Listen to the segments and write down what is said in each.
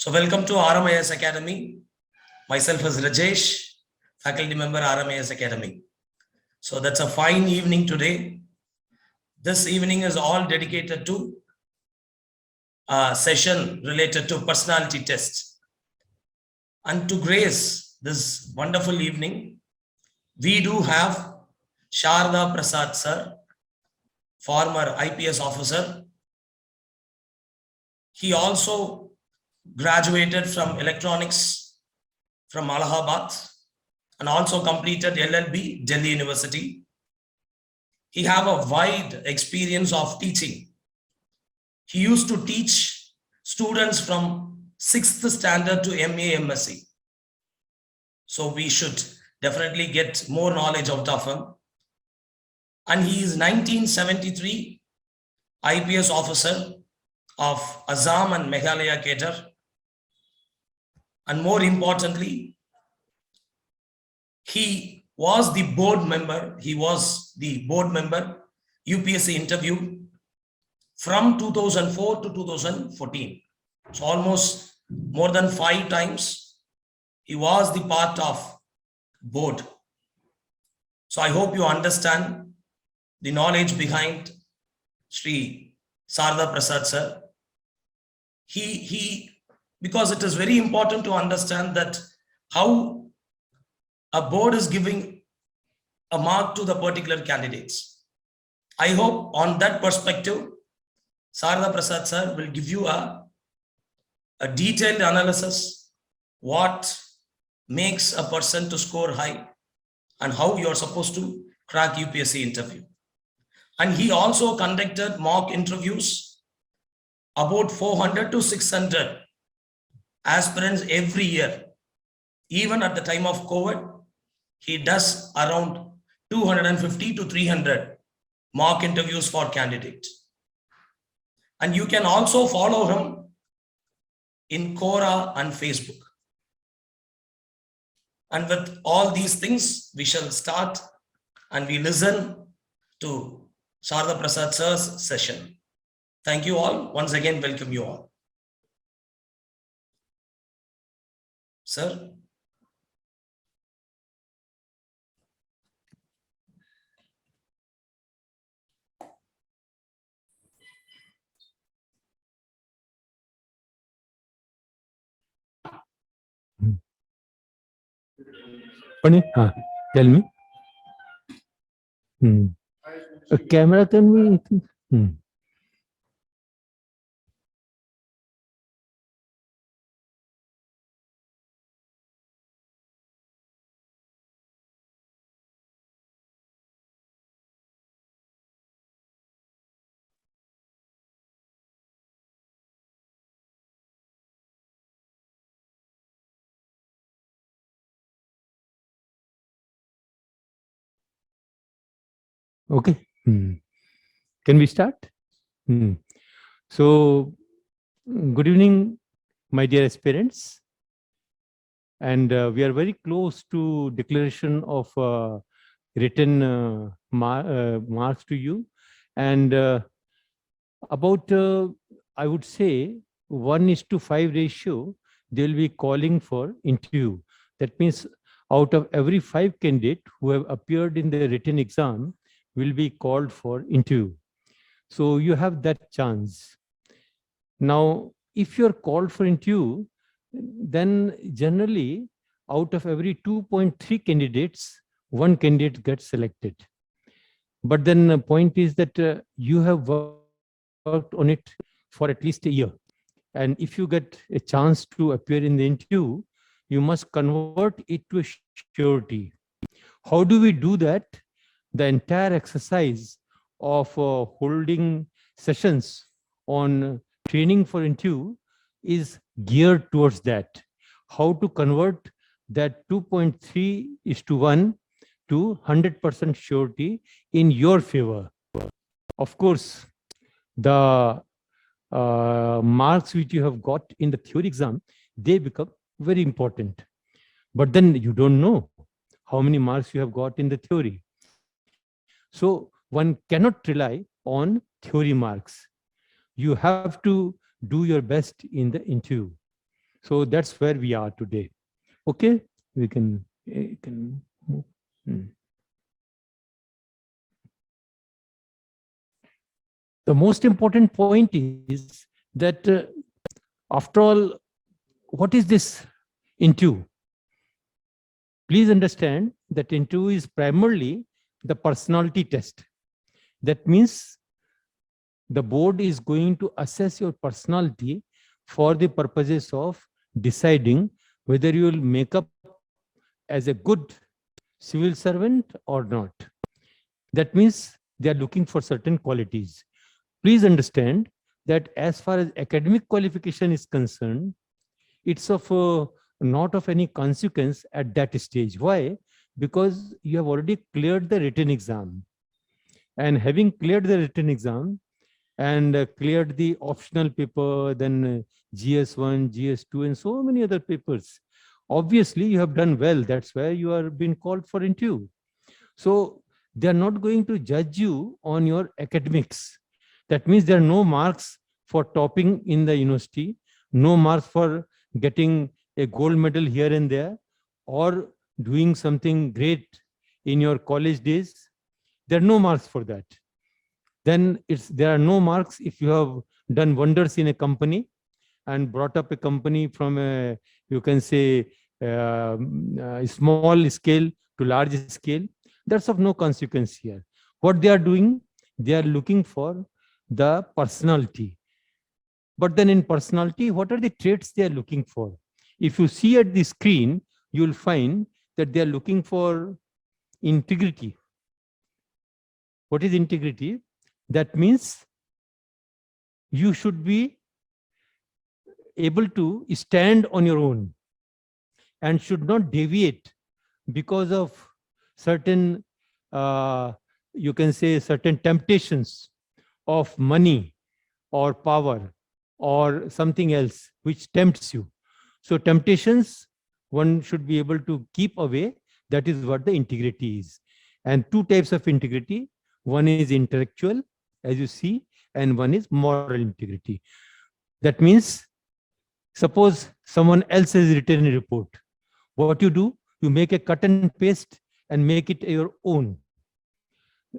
So welcome to RMIS Academy. Myself is Rajesh, faculty member RMIS Academy. So that's a fine evening today. This evening is all dedicated to a session related to personality tests. And to grace this wonderful evening, we do have Sharda Prasad sir, former IPS officer. He also graduated from electronics from Allahabad and also completed LLB, Delhi University. He have a wide experience of teaching. He used to teach students from 6th standard to MA, MSc. So we should definitely get more knowledge out of him. And he is 1973 IPS officer of Assam and Meghalaya cadre. And more importantly, he was the board member. He was the board member UPSC interview from 2004 to 2014. So almost more than 5 times he was the part of board. So I hope you understand the knowledge behind Shri Sharda Prasad sir. Because it is very important to understand that how a board is giving a mark to the particular candidates. I hope on that perspective, Sharda Prasad sir will give you a detailed analysis, what makes a person to score high and how you are supposed to crack UPSC interview. And he also conducted mock interviews, about 400 to 600 aspirants every year. Even at the time of COVID, he does around 250 to 300 mock interviews for candidates. And you can also follow him in Quora and Facebook. And with all these things, we shall start and we listen to Sharda Prasad sir's session. Thank you all. Once again, welcome you all. Sir. Tell me. A camera can be. Okay. Can we start? So, good evening, my dear aspirants. And we are very close to declaration of written marks to you. And about, I would say, 1:5 ratio, they'll be calling for interview. That means out of every 5 candidates who have appeared in the written exam will be called for interview. So you have that chance. Now, if you're called for interview, then generally out of every 2.3 candidates, 1 candidate gets selected. But then the point is that you have worked on it for at least a year. And if you get a chance to appear in the interview, you must convert it to a surety. How do we do that? The entire exercise of holding sessions on training for interview is geared towards that. How to convert that 2.3:1 to 100% surety in your favor. Of course, the marks which you have got in the theory exam, they become very important. But then you don't know how many marks you have got in the theory. So one cannot rely on theory marks. You have to do your best in the interview. So that's where we are today. Okay, we can move. The most important point is that after all, what is this into? Please understand that into is primarily the personality test. That means the board is going to assess your personality for the purposes of deciding whether you will make up as a good civil servant or not. That means they are looking for certain qualities. Please understand that as far as academic qualification is concerned, it's of not of any consequence at that stage. Why? Because you have already cleared the written exam. And having cleared the written exam and cleared the optional paper, then GS1, GS2, and so many other papers, obviously you have done well. That's why you are being called for interview. So they are not going to judge you on your academics. That means there are no marks for topping in the university, no marks for getting a gold medal here and there, or doing something great in your college days. There are no marks for that. Then there are no marks if you have done wonders in a company and brought up a company from a, you can say, a small scale to large scale. That's of no consequence here. What they are doing, they are looking for the personality. But then in personality, what are the traits they are looking for? If you see at the screen, you will find that they are looking for integrity. What is integrity? That means you should be able to stand on your own and should not deviate because of certain, you can say, certain temptations of money or power or something else which tempts you. So temptations, one should be able to keep away. That is what the integrity is. And two types of integrity. One is intellectual, as you see, and one is moral integrity. That means, suppose someone else has written a report. What you do, you make a cut and paste and make it your own,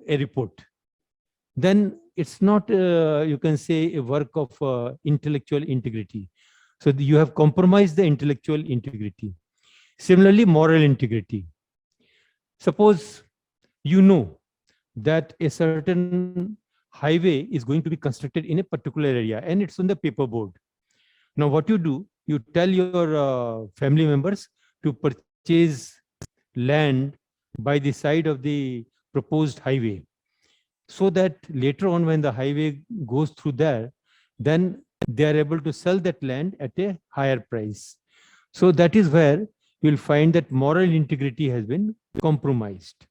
a report. Then it's not, you can say, a work of intellectual integrity. So you have compromised the intellectual integrity. Similarly, moral integrity. Suppose you know that a certain highway is going to be constructed in a particular area and it's on the paper board. Now, what you do, you tell your family members to purchase land by the side of the proposed highway, so that later on, when the highway goes through there, then they are able to sell that land at a higher price. So that is where you'll find that moral integrity has been compromised.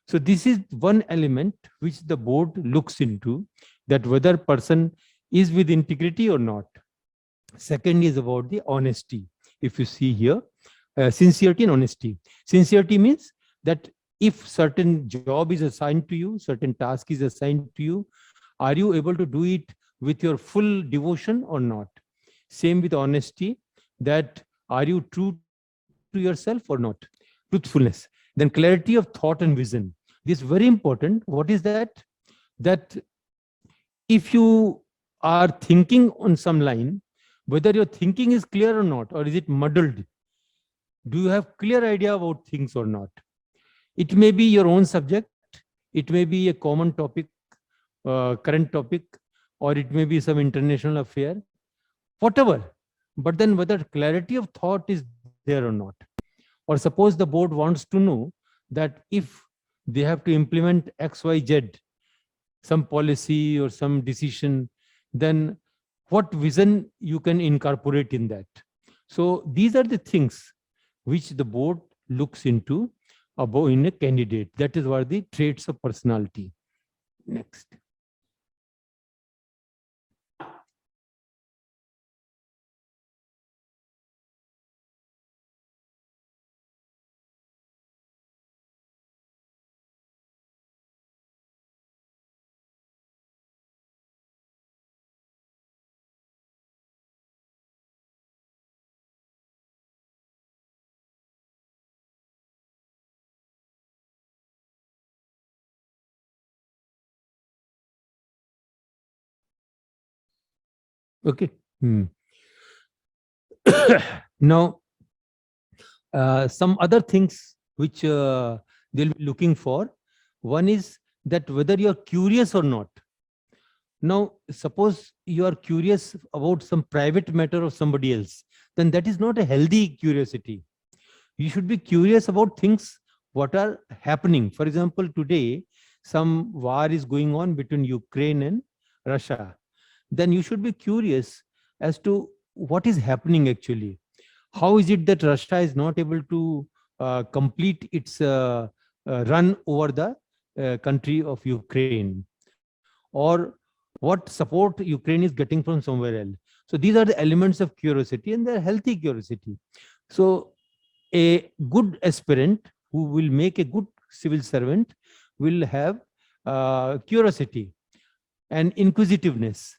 So this is one element which the board looks into, that whether person is with integrity or not. Second is about the honesty. If you see here, sincerity and honesty. Sincerity means that if certain job is assigned to you, certain task is assigned to you, are you able to do it with your full devotion or not? Same with honesty, that are you true to yourself or not? Truthfulness. Then clarity of thought and vision. This is very important. What is that? That if you are thinking on some line, whether your thinking is clear or not, or is it muddled? Do you have clear idea about things or not? It may be your own subject, it may be a common topic, current topic, or it may be some international affair, whatever. But then whether clarity of thought is there or not. Or suppose the board wants to know that if they have to implement XYZ, some policy or some decision, then what vision you can incorporate in that. So these are the things which the board looks into about in a candidate. That is what the traits of personality. Next. Okay. Now, some other things which they'll be looking for. One is that whether you're curious or not. Now, suppose you are curious about some private matter of somebody else, then that is not a healthy curiosity. You should be curious about things what are happening. For example, today, some war is going on between Ukraine and Russia. Then you should be curious as to what is happening actually. How is it that Russia is not able to complete its run over the country of Ukraine? Or what support Ukraine is getting from somewhere else? So these are the elements of curiosity, and they're healthy curiosity. So a good aspirant who will make a good civil servant will have curiosity and inquisitiveness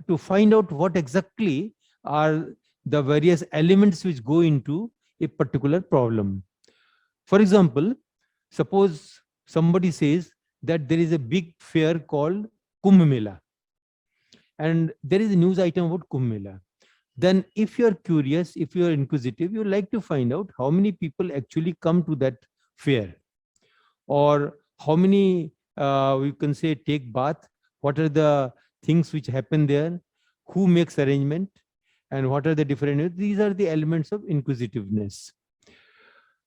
to find out what exactly are the various elements which go into a particular problem. For example, suppose somebody says that there is a big fair called Kumbh Mela, and there is a news item about Kumbh Mela. Then if you're curious, if you're inquisitive, you like to find out how many people actually come to that fair, or how many we can say take bath, what are the things which happen there, who makes arrangement, and what are the different, these are the elements of inquisitiveness.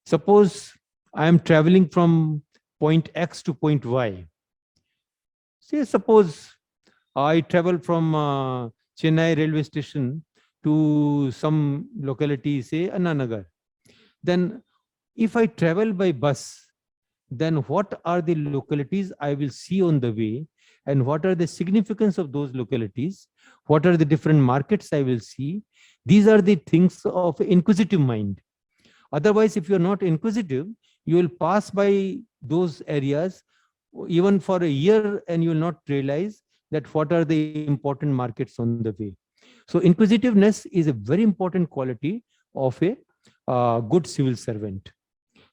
Suppose I am traveling from point X to point Y. Say suppose I travel from Chennai railway station to some locality, say Annanagar. Then if I travel by bus, then what are the localities I will see on the way, and what are the significance of those localities? What are the different markets I will see? These are the things of inquisitive mind. Otherwise, if you're not inquisitive, you will pass by those areas even for a year and you will not realize that what are the important markets on the way. So inquisitiveness is a very important quality of a good civil servant.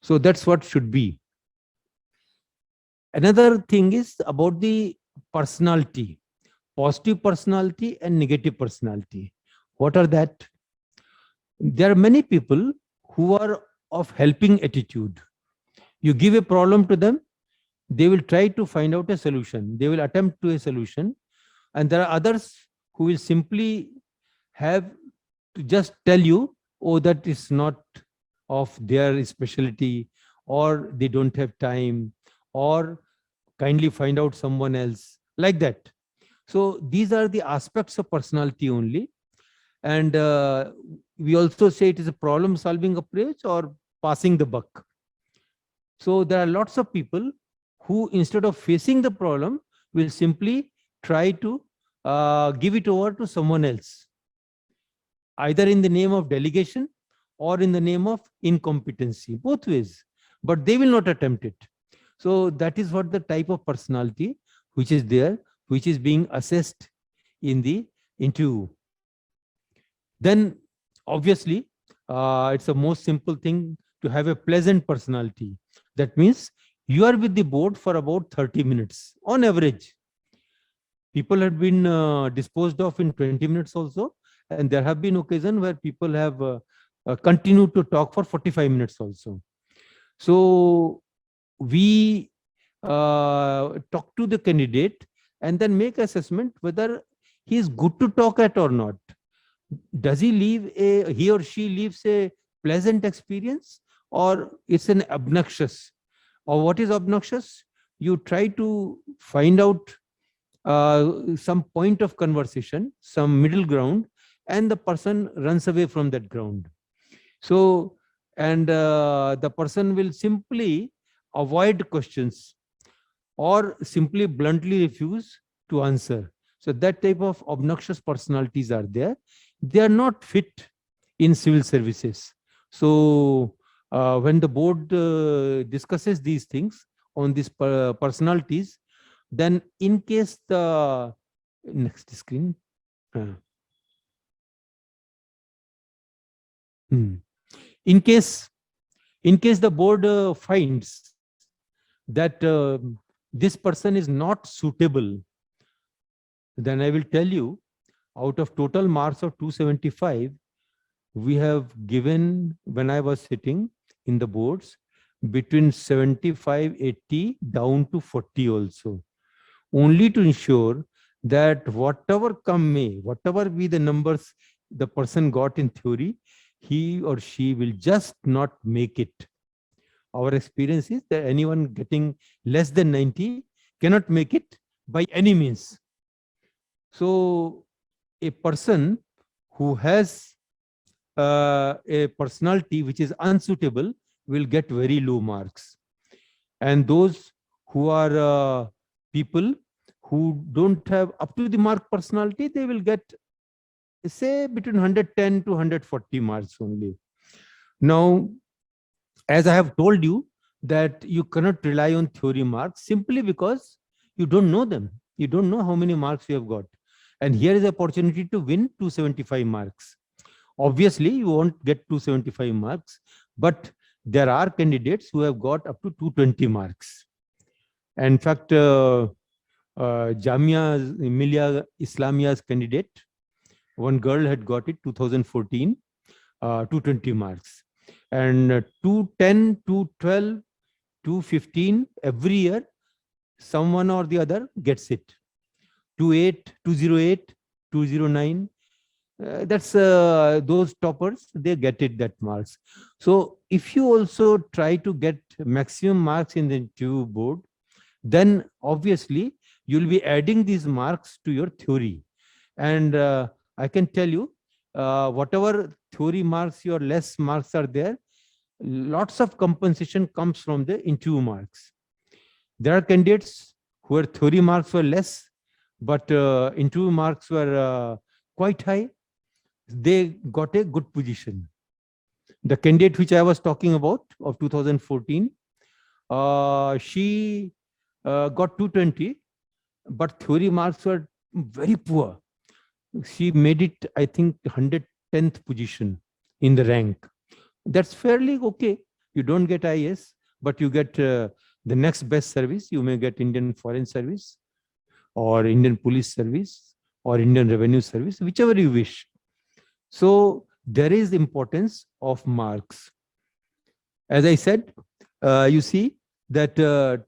So that's what should be. Another thing is about the personality, positive personality and negative personality. What are that? There are many people who are of helping attitude. You give a problem to them, they will try to find out a solution. They will attempt to a solution. And there are others who will simply have to just tell you, oh, that is not of their specialty, or they don't have time, or kindly find out someone else, like that. So these are the aspects of personality only. And we also say it is a problem solving approach or passing the buck. So there are lots of people who, instead of facing the problem, will simply try to give it over to someone else, either in the name of delegation or in the name of incompetency, both ways, but they will not attempt it. So that is what the type of personality which is there, which is being assessed in the interview. Then obviously, it's the most simple thing to have a pleasant personality. That means you are with the board for about 30 minutes on average. People have been disposed of in 20 minutes also, and there have been occasions where people have continued to talk for 45 minutes also. So we talk to the candidate and then make assessment whether he is good to talk at or not. Does he or she leaves a pleasant experience, or it's an obnoxious? Or what is obnoxious? You try to find out some point of conversation, some middle ground, and the person runs away from that ground. So, and the person will simply avoid questions or simply bluntly refuse to answer. So that type of obnoxious personalities are there. They are not fit in civil services. So when the board discusses these things on these personalities, then in case the next screen, in case the board finds that this person is not suitable, then I will tell you Out of total marks of 275, we have given, when I was sitting in the boards, between 75, 80 down to 40 also, only to ensure that whatever come may, whatever be the numbers the person got in theory, he or she will just not make it. Our experience is that anyone getting less than 90 cannot make it by any means. So a person who has a personality which is unsuitable will get very low marks. And those who are people who don't have up to the mark personality, they will get, say, between 110 to 140 marks only. Now, as I have told you, that you cannot rely on theory marks simply because you don't know them. You don't know how many marks you have got. And here is the opportunity to win 275 marks. Obviously, you won't get 275 marks, but there are candidates who have got up to 220 marks. In fact, Jamia Emilia Islamia's candidate, one girl had got it 2014, 220 marks. And 210, 212, 215, every year, someone or the other gets it. 28, 208, 209. That's those toppers, they get it, that marks. So if you also try to get maximum marks in the interview board, then obviously you'll be adding these marks to your theory. And I can tell you, whatever theory marks, your less marks are there, lots of compensation comes from the interview marks. There are candidates where theory marks were less, but interview marks were quite high. They got a good position. The candidate which I was talking about of 2014, she got 220, but theory marks were very poor. She made it, I think, 110th position in the rank. That's fairly okay. You don't get IS, but you get the next best service. You may get Indian Foreign Service or Indian Police Service or Indian Revenue Service, whichever you wish. So there is importance of marks. As I said, you see that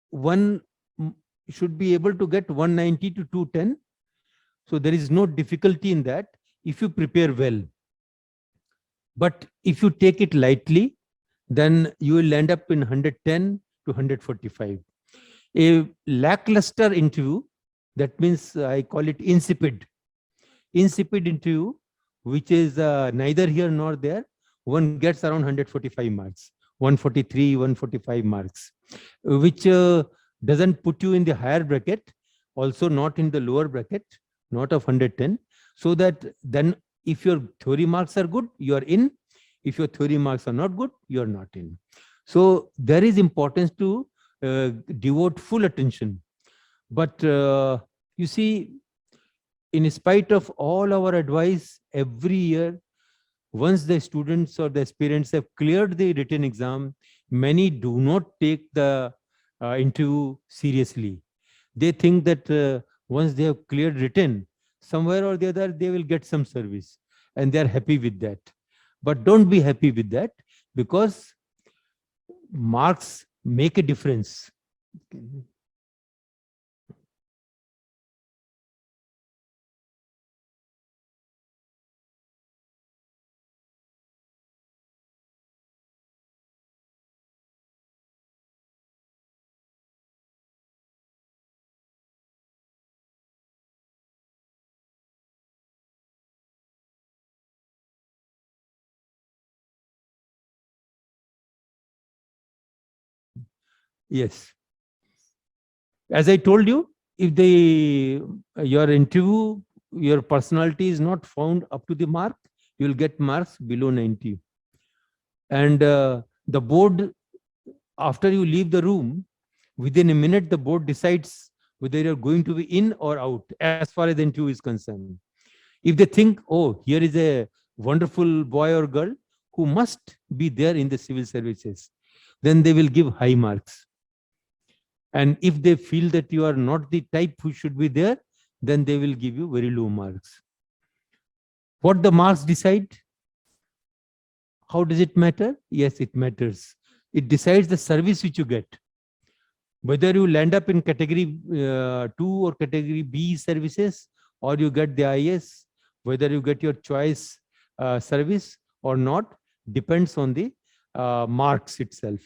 one should be able to get 190 to 210. So there is no difficulty in that if you prepare well. But if you take it lightly, then you will end up in 110 to 145. A lackluster interview, that means I call it insipid. Insipid interview, which is neither here nor there, one gets around 145 marks, 143, 145 marks, which doesn't put you in the higher bracket, also not in the lower bracket, not of 110. So that then if your theory marks are good, you are in. If your theory marks are not good, you are not in. So there is importance to devote full attention. But you see, in spite of all our advice, every year, once the students or the aspirants have cleared the written exam, many do not take the interview seriously. They think that once they have cleared written, somewhere or the other, they will get some service, and they are happy with that. But don't be happy with that, because marks make a difference. Yes. As I told you, if your interview, your personality is not found up to the mark, you will get marks below 90. And the board, after you leave the room, within a minute, the board decides whether you're going to be in or out as far as the interview is concerned. If they think, oh, here is a wonderful boy or girl who must be there in the civil services, then they will give high marks. And if they feel that you are not the type who should be there, then they will give you very low marks. What the marks decide? How does it matter? Yes, it matters. It decides the service which you get. Whether you land up in category 2 or category B services, or you get the IS, whether you get your choice service or not, depends on the marks itself.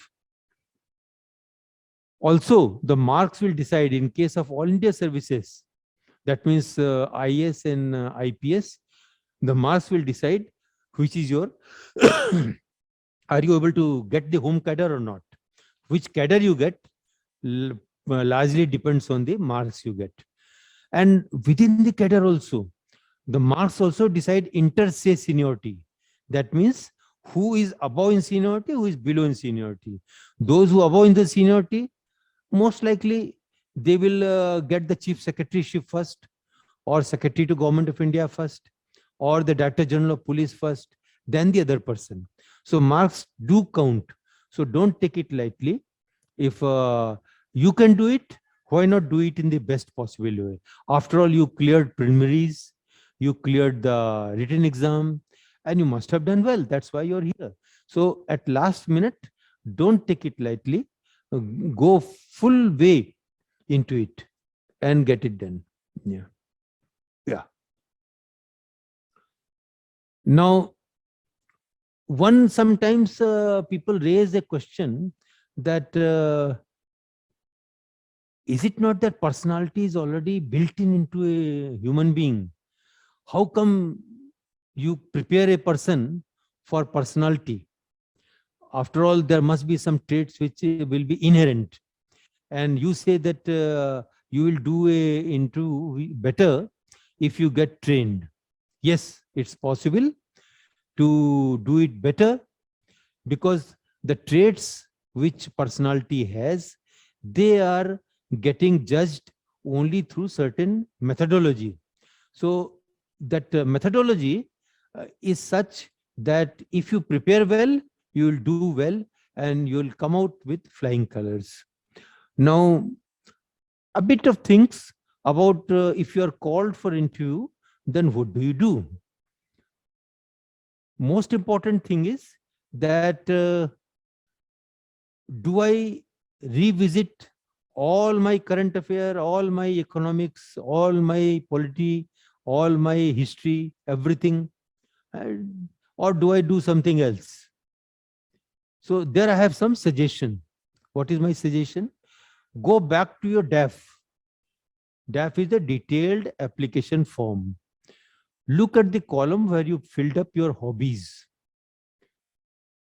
Also, the marks will decide in case of all India services, that means IS and IPS, the marks will decide which is your, are you able to get the home cadre or not? Which cadre you get largely depends on the marks you get. And within the cadre also, the marks also decide inter-se seniority. That means who is above in seniority, who is below in seniority. Those who are above in the seniority, most likely they will get the chief secretaryship first, or secretary to government of India first, or the director general of police first, then the other person. So marks do count. So don't take it lightly. If you can do it, why not do it in the best possible way? After all, you cleared preliminaries, you cleared the written exam, and you must have done well. That's why you're here. So at last minute, don't take it lightly. Go full way into it and get it done. Yeah. Yeah. Now, sometimes people raise a question that is it not that personality is already built into a human being? How come you prepare a person for personality? After all, there must be some traits which will be inherent. And you say that you will do a interview better if you get trained. Yes, it's possible to do it better, because the traits which personality has, they are getting judged only through certain methodology. So that methodology is such that if you prepare well, you will do well and you will come out with flying colors. Now, a bit of things about if you are called for interview, then what do you do? Most important thing is that do I revisit all my current affair, all my economics, all my polity, all my history, everything, or do I do something else? So there I have some suggestion. What is my suggestion? Go back to your DAF. DAF is a detailed application form. Look at the column where you filled up your hobbies.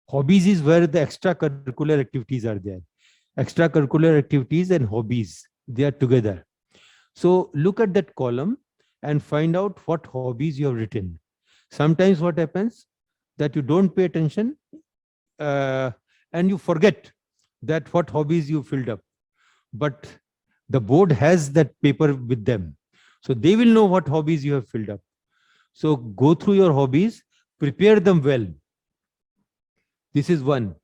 Hobbies is where the extracurricular activities are there. Extracurricular activities and hobbies, they are together. So look at that column and find out what hobbies you have written. Sometimes what happens that you don't pay attention and you forget that what hobbies you filled up. But the board has that paper with them. So they will know what hobbies you have filled up. So go through your hobbies, prepare them well. This is one.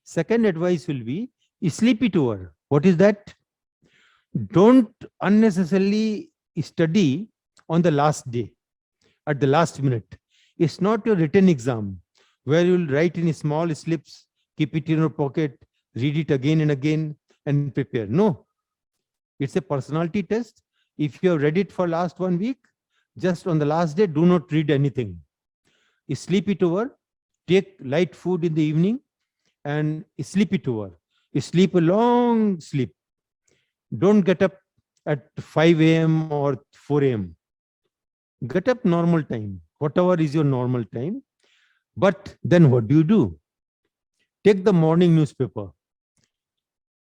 Second advice will be sleep it over. What is that? Don't unnecessarily study on the last day, at the last minute. It's not your written exam where you'll write in small slips, keep it in your pocket, read it again and again and prepare. No, it's a personality test. If you have read it for last 1 week, just on the last day, do not read anything. Sleep it over, take light food in the evening and sleep it over. Sleep a long sleep. Don't get up at 5 a.m. or 4 a.m. Get up normal time, whatever is your normal time. But then what do? Take the morning newspaper.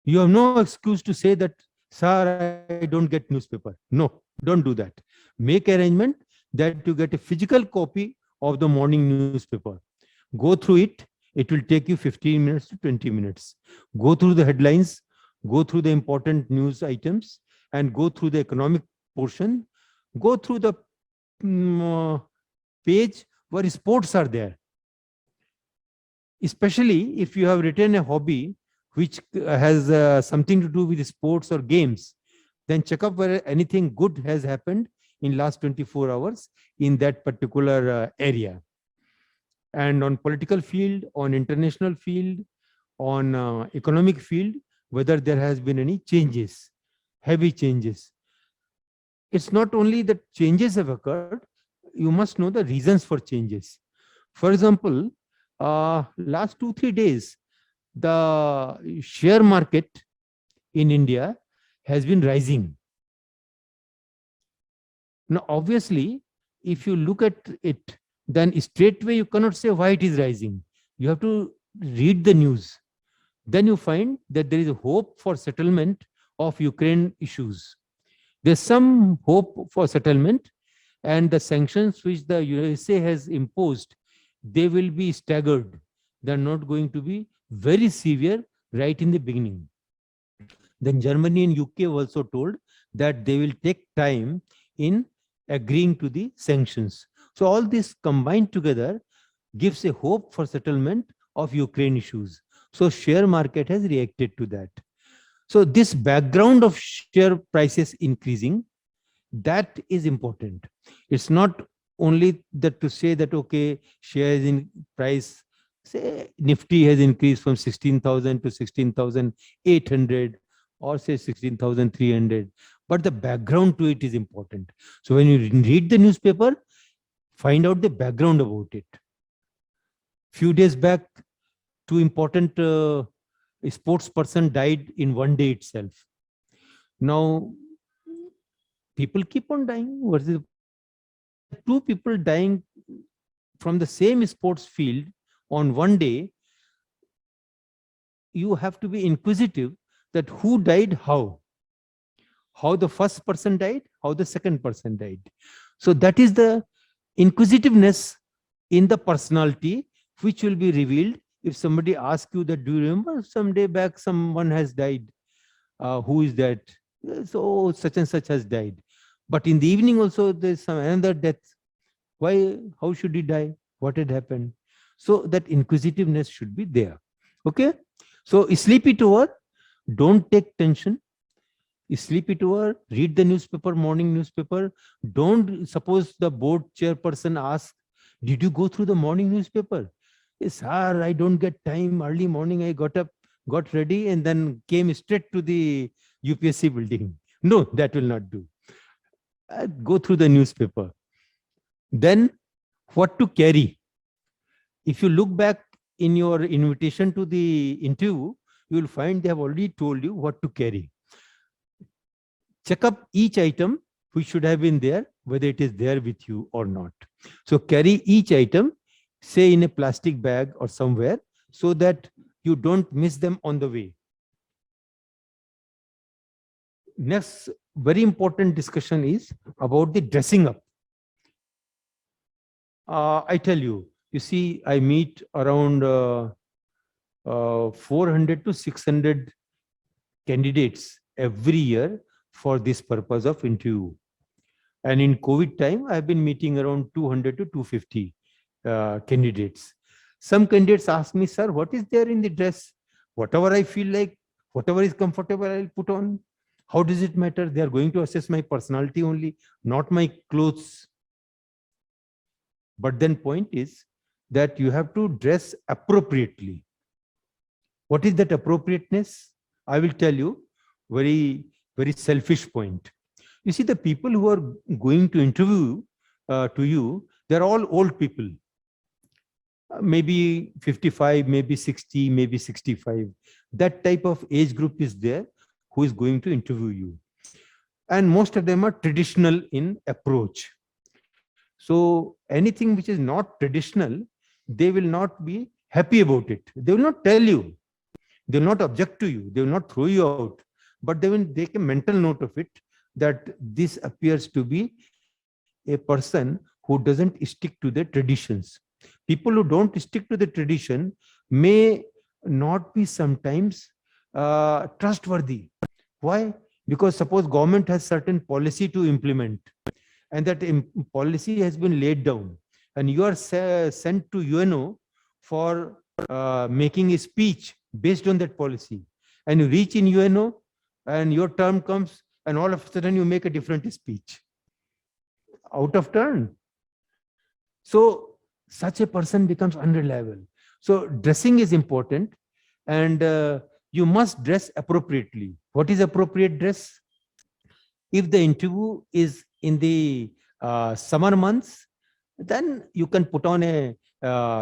You have no excuse to say that, sir, I don't get newspaper. No, don't do that. Make arrangement that you get a physical copy of the morning newspaper. Go through it. It will take you 15 minutes to 20 minutes. Go through the headlines, go through the important news items, and go through the economic portion. Go through the page where sports are there. Especially if you have written a hobby which has something to do with sports or games, then check up whether anything good has happened in last 24 hours in that particular area. And on political field, on international field, on economic field, whether there has been any changes, heavy changes. It's not only that changes have occurred, you must know the reasons for changes. For example, last 2-3 days, the share market in India has been rising. Now, obviously, if you look at it, then straightway you cannot say why it is rising. You have to read the news. Then you find that there is a hope for settlement of Ukraine issues. There's some hope for settlement, and the sanctions which the USA has imposed, they will be staggered. They're not going to be very severe right in the beginning. Then Germany and UK also told that they will take time in agreeing to the sanctions. So all this combined together gives a hope for settlement of Ukraine issues. So share market has reacted to that. So this background of share prices increasing, that is important. It's not only that to say that, okay, shares in price, say Nifty has increased from 16,000 to 16,800 or say 16,300, but the background to it is important. So when you read the newspaper, find out the background about it. Few days back, two important sports person died in one day itself. Now, people keep on dying. What is it? Two people dying from the same sports field on one day, you have to be inquisitive that who died how the first person died, how the second person died. So that is the inquisitiveness in the personality which will be revealed if somebody asks you that, do you remember some day back someone has died? Who is that? So such and such has died. But in the evening also there's some another death. Why? How should he die? What had happened? So that inquisitiveness should be there. Okay. So sleep it over. Don't take tension. Sleep it over. Read the newspaper, morning newspaper. Don't suppose the board chairperson asks, did you go through the morning newspaper? Yes, sir, I don't get time. Early morning I got up, got ready, and then came straight to the UPSC building. No, that will not do. Go through the newspaper. Then what to carry? If you look back in your invitation to the interview, you will find they have already told you what to carry. Check up each item which should have been there, whether it is there with you or not. So carry each item, say in a plastic bag or somewhere, so that you don't miss them on the way. Next very important discussion is about the dressing up. I tell you, you see, I meet around 400 to 600 candidates every year for this purpose of interview. And in COVID time, I've been meeting around 200 to 250 candidates. Some candidates ask me, sir, what is there in the dress? Whatever I feel like, whatever is comfortable, I'll put on. How does it matter? They are going to assess my personality only, not my clothes. But then point is that you have to dress appropriately. What is that appropriateness? I will tell you very, very selfish point. You see, the people who are going to interview to you, they're all old people. Maybe 55, maybe 60, maybe 65. That type of age group is there who is going to interview you. And most of them are traditional in approach. So anything which is not traditional, they will not be happy about it. They will not tell you. They will not object to you. They will not throw you out. But they will take a mental note of it that this appears to be a person who doesn't stick to the traditions. People who don't stick to the tradition may not be sometimes trustworthy. Why? Because suppose government has certain policy to implement, and that policy has been laid down, and you are sent to UNO for making a speech based on that policy, and you reach in UNO and your term comes, and all of a sudden you make a different speech. Out of turn. So such a person becomes unreliable. So dressing is important, and you must dress appropriately. What is appropriate dress? If the interview is in the summer months, then you can put on a,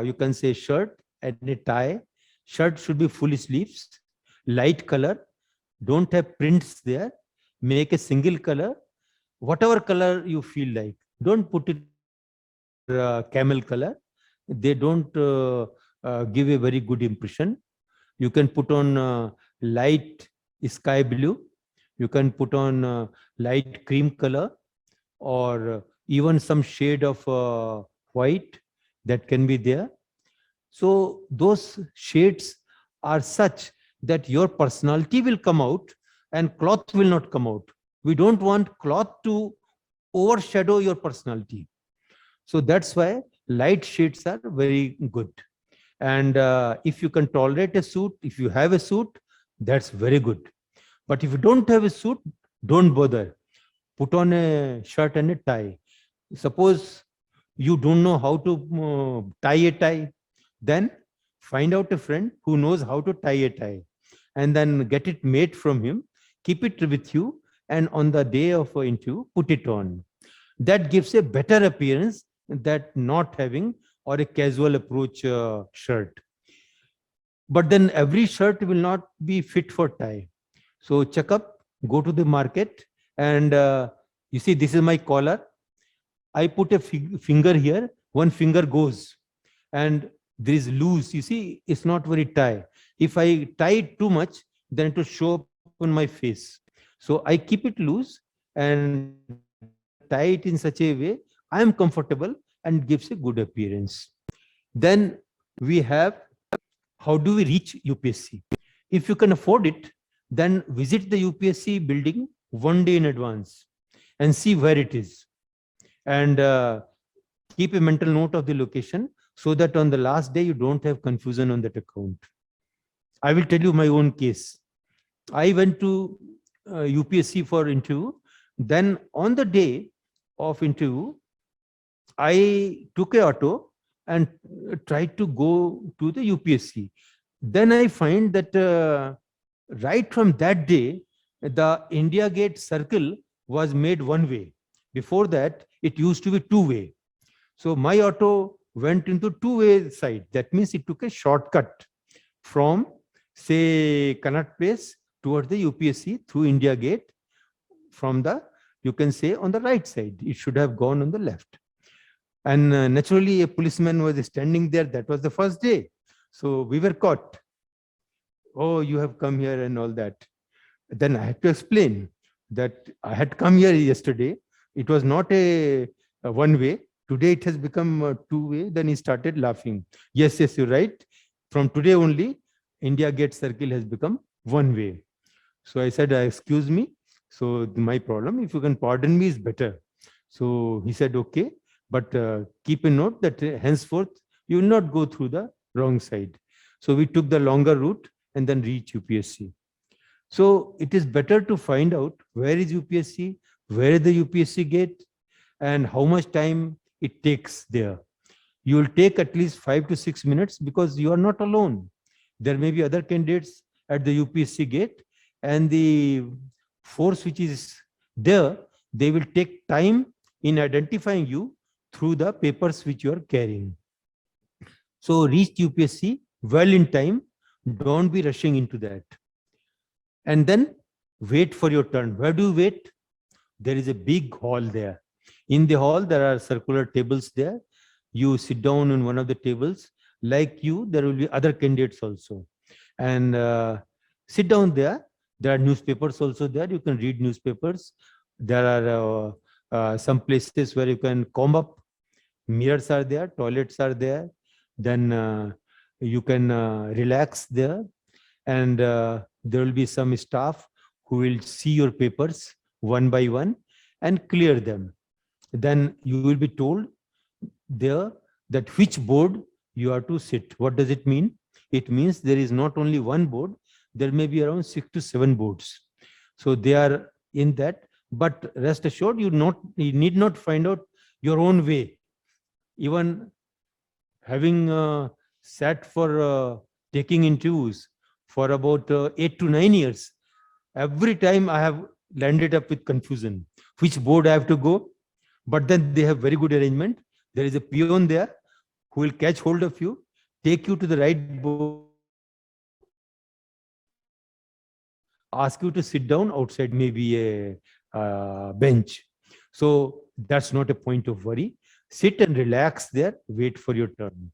you can say, shirt and a tie. Shirt should be full sleeves, light color, don't have prints there, make a single color, whatever color you feel like. Don't put it camel color. They don't give a very good impression. You can put on light sky blue. You can put on light cream color, or even some shade of white that can be there. So those shades are such that your personality will come out and cloth will not come out. We don't want cloth to overshadow your personality. So that's why light shades are very good. And if you can tolerate a suit, if you have a suit, that's very good. But if you don't have a suit, don't bother. Put on a shirt and a tie. Suppose you don't know how to tie a tie, then find out a friend who knows how to tie a tie, and then get it made from him, keep it with you, and on the day of an interview, put it on. That gives a better appearance than not having or a casual approach shirt. But then every shirt will not be fit for tie. So check up, go to the market, and you see, this is my collar. I put a finger here, one finger goes, and there is loose. You see, it's not very tight. If I tie it too much, then it will show up on my face. So I keep it loose and tie it in such a way I am comfortable and gives a good appearance. Then we have, how do we reach UPSC? If you can afford it, then visit the UPSC building one day in advance and see where it is. And keep a mental note of the location so that on the last day you don't have confusion on that account. I will tell you my own case. I went to UPSC for interview. Then on the day of interview, I took a auto and tried to go to the UPSC. Then I find that right from that day, the India Gate circle was made one way. Before that, it used to be two-way. So my auto went into two-way side. That means it took a shortcut from, say, Connaught Place towards the UPSC through India Gate. From the, you can say, on the right side. It should have gone on the left. And naturally, a policeman was standing there. That was the first day. So we were caught. Oh, you have come here and all that. Then I had to explain that I had come here yesterday. It was not a one way. Today it has become two way. Then he started laughing. Yes, yes, you're right. From today only, India Gate Circle has become one way. So I said, excuse me. So my problem, if you can pardon me, is better. So he said, okay. But keep a note that henceforth, you will not go through the wrong side. So we took the longer route and then reached UPSC. So it is better to find out where is UPSC, where is the UPSC gate, and how much time it takes there. You will take at least 5 to 6 minutes because you are not alone. There may be other candidates at the UPSC gate, and the force which is there, they will take time in identifying you through the papers which you are carrying. So reach UPSC well in time. Don't be rushing into that. And then wait for your turn. Where do you wait? There is a big hall there. In the hall, there are circular tables there. You sit down on one of the tables. Like you, there will be other candidates also. And sit down there. There are newspapers also there. You can read newspapers. There are some places where you can comb up. Mirrors are there. Toilets are there. Then you can relax there. And there will be some staff who will see your papers one by one and clear them. Then you will be told there that which board you are to sit. What does it mean? It means there is not only one board, there may be around 6 to 7 boards. So they are in that, but rest assured, you need not find out your own way. Even having sat for taking interviews for about 8 to 9 years, every time I have landed up with confusion, which board I have to go. But then they have very good arrangement. There is a peon there who will catch hold of you, take you to the right board, ask you to sit down outside maybe a bench. So that's not a point of worry. Sit and relax there, wait for your turn.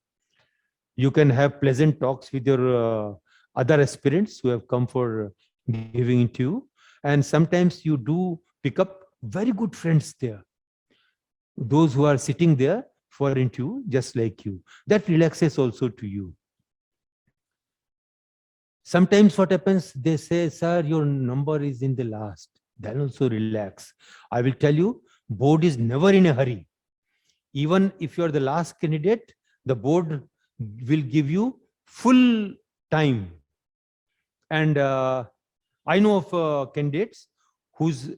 You can have pleasant talks with your other aspirants who have come for giving interview. And sometimes you do pick up very good friends there. Those who are sitting there for interview, just like you. That relaxes also to you. Sometimes what happens, they say, sir, your number is in the last. Then also relax. I will tell you, board is never in a hurry. Even if you are the last candidate, the board will give you full time. And I know of candidates whose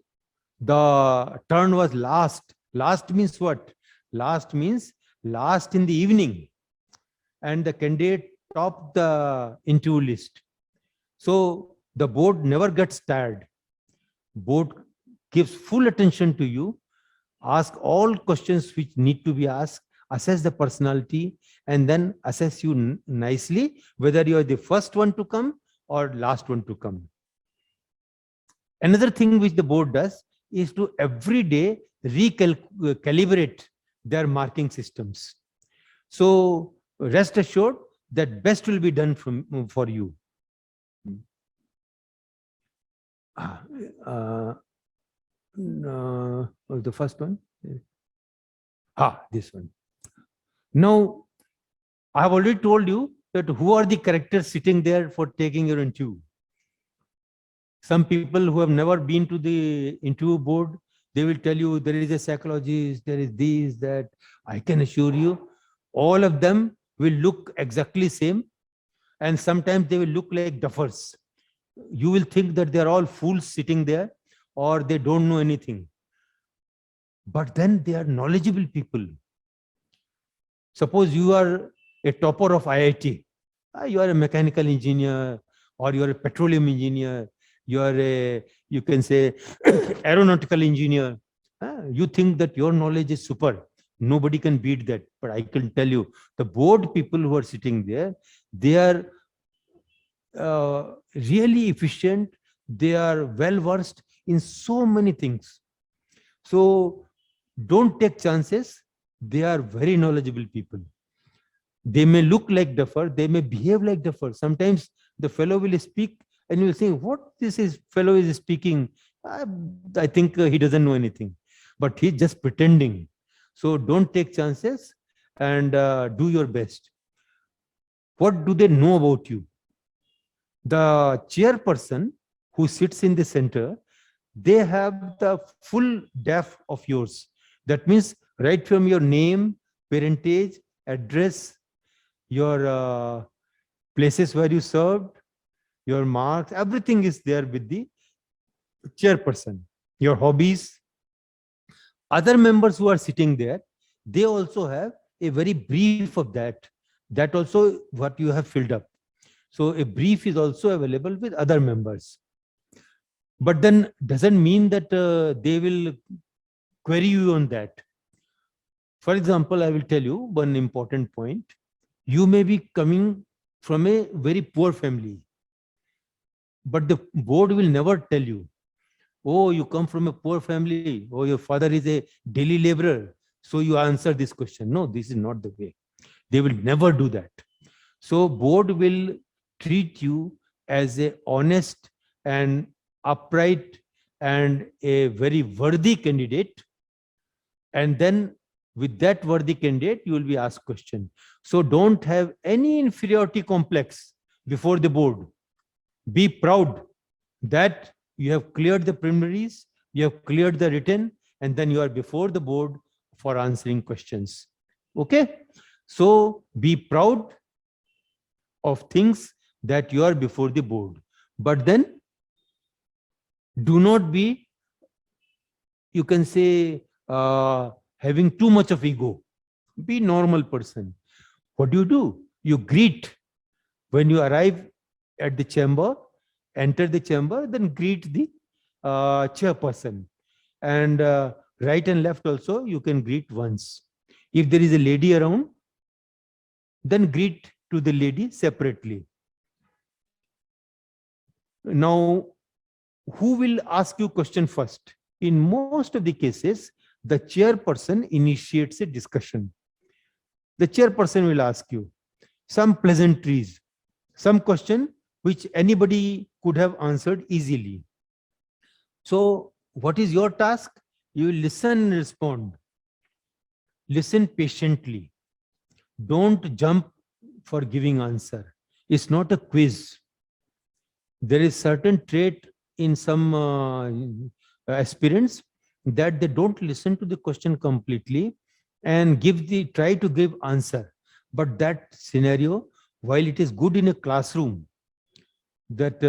the turn was last. Last means what? Last means last in the evening. And the candidate topped the interview list. So the board never gets tired. Board gives full attention to you, ask all questions which need to be asked, assess the personality, and then assess you nicely, whether you are the first one to come or last one to come. Another thing which the board does is to every day recalibrate their marking systems. So rest assured that best will be done for you. The first one. This one. Now, I have already told you that who are the characters sitting there for taking your interview. Some people who have never been to the interview board, they will tell you there is a psychologist, there is this, that. I can assure you, all of them will look exactly same. And sometimes they will look like duffers. You will think that they are all fools sitting there or they don't know anything. But then they are knowledgeable people. Suppose you are a topper of IIT, you are a mechanical engineer or you are a petroleum engineer, you are a, you can say, aeronautical engineer. You think that your knowledge is super. Nobody can beat that. But I can tell you, the board people who are sitting there, they are really efficient. They are well versed in so many things. So don't take chances. They are very knowledgeable people. They may look like duffer, they may behave like duffer. Sometimes the fellow will speak and you will think, what fellow is speaking? I think he doesn't know anything, but he's just pretending. So don't take chances and do your best. What do they know about you? The chairperson who sits in the center, they have the full depth of yours. That means right from your name, parentage, address, your places where you served, your marks, everything is there with the chairperson. Your hobbies. Other members who are sitting there, they also have a very brief of that. That also what you have filled up. So a brief is also available with other members. But then doesn't mean that they will query you on that. For example, I will tell you one important point. You may be coming from a very poor family, but the board will never tell you, oh, you come from a poor family, or your father is a daily laborer, so you answer this question. No, this is not the way. They will never do that. So board will treat you as a honest and upright and a very worthy candidate. And then with that worthy candidate, you will be asked question. So don't have any inferiority complex before the board. Be proud that you have cleared the preliminaries, you have cleared the written, and then you are before the board for answering questions. Okay? So be proud of things that you are before the board. But then do not be you can say, having too much of ego. Be normal person. What do? You greet when you arrive at the chamber, enter the chamber, then greet the chairperson. And right and left also, you can greet once. If there is a lady around, then greet to the lady separately. Now, who will ask you question first? In most of the cases, the chairperson initiates a discussion. The chairperson will ask you some pleasantries, some question which anybody could have answered easily. So what is your task? You listen and respond. Listen patiently. Don't jump for giving answer. It's not a quiz. There is certain trait in some aspirants that they don't listen to the question completely and try to give answer. But that scenario, while it is good in a classroom, that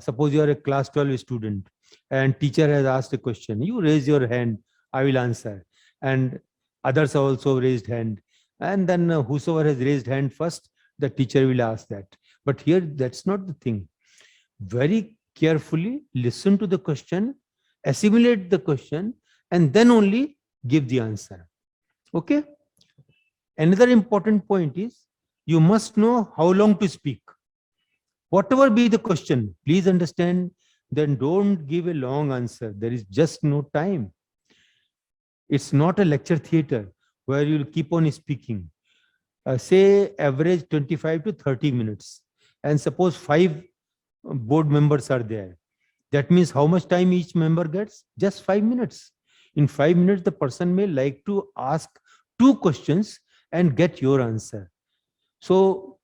suppose you are a class 12 student and teacher has asked a question, you raise your hand, I will answer, and others have also raised hand, and then whosoever has raised hand first, the teacher will ask that. But here that's not the thing. Very carefully listen to the question, assimilate the question, and then only give the answer. Okay. Another important point is you must know how long to speak. Whatever be the question, please understand, then don't give a long answer. There is just no time. It's not a lecture theater where you'll keep on speaking. Say average 25 to 30 minutes. And suppose 5 board members are there. That means how much time each member gets? Just 5 minutes. In 5 minutes, the person may like to ask 2 questions and get your answer. So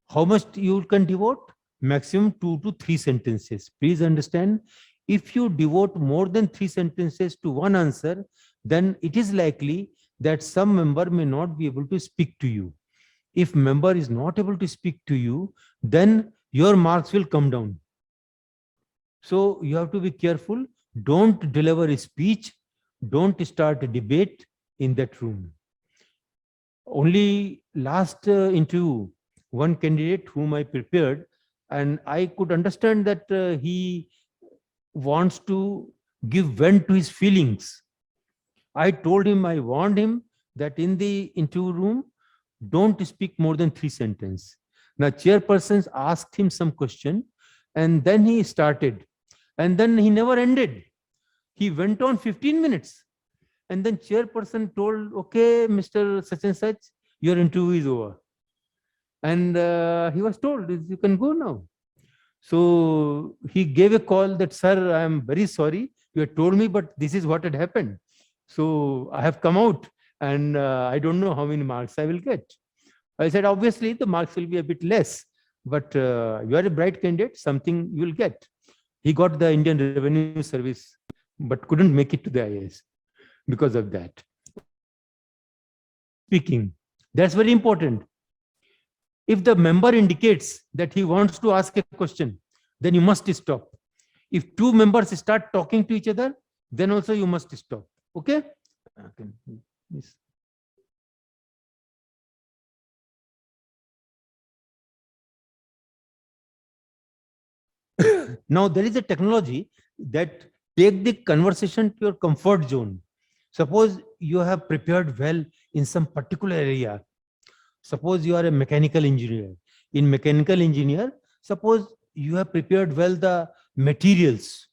how much you can devote? Maximum 2 to 3 sentences. Please understand, if you devote more than 3 sentences to one answer, then it is likely that some member may not be able to speak to you. If member is not able to speak to you, then your marks will come down. So you have to be careful. Don't deliver a speech. Don't start a debate in that room. Only last interview, one candidate whom I prepared, and I could understand that he wants to give vent to his feelings. I told him, I warned him that in the interview room, don't speak more than 3 sentences. Now, chairpersons asked him some question, and then he started, and then he never ended. He went on 15 minutes. And then chairperson told, okay, Mr. Such and such, your interview is over. And he was told, you can go now. So he gave a call that, sir, I am very sorry. You had told me, but this is what had happened. So I have come out and I don't know how many marks I will get. I said, obviously, the marks will be a bit less, but you are a bright candidate, something you will get. He got the Indian Revenue Service, but couldn't make it to the IAS because of that. Speaking, that's very important. If the member indicates that he wants to ask a question, then you must stop. If 2 members start talking to each other, then also you must stop. Okay? Yes. Now there is a technology that take the conversation to your comfort zone. Suppose you have prepared well in some particular area. Suppose you are a mechanical engineer. In mechanical engineer, suppose you have prepared well the materials,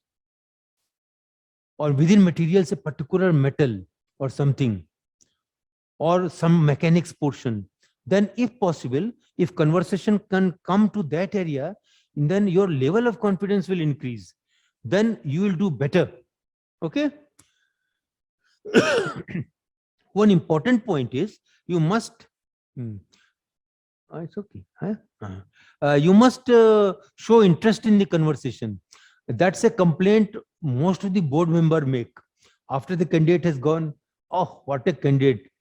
or within materials a particular metal or something, or some mechanics portion. Then if possible, if conversation can come to that area, then your level of confidence will increase. Then you will do better. Okay? One important point is you must it's okay. Huh? You must show interest in the conversation. That's a complaint most of the board member make. After the candidate has gone, oh, what a candidate.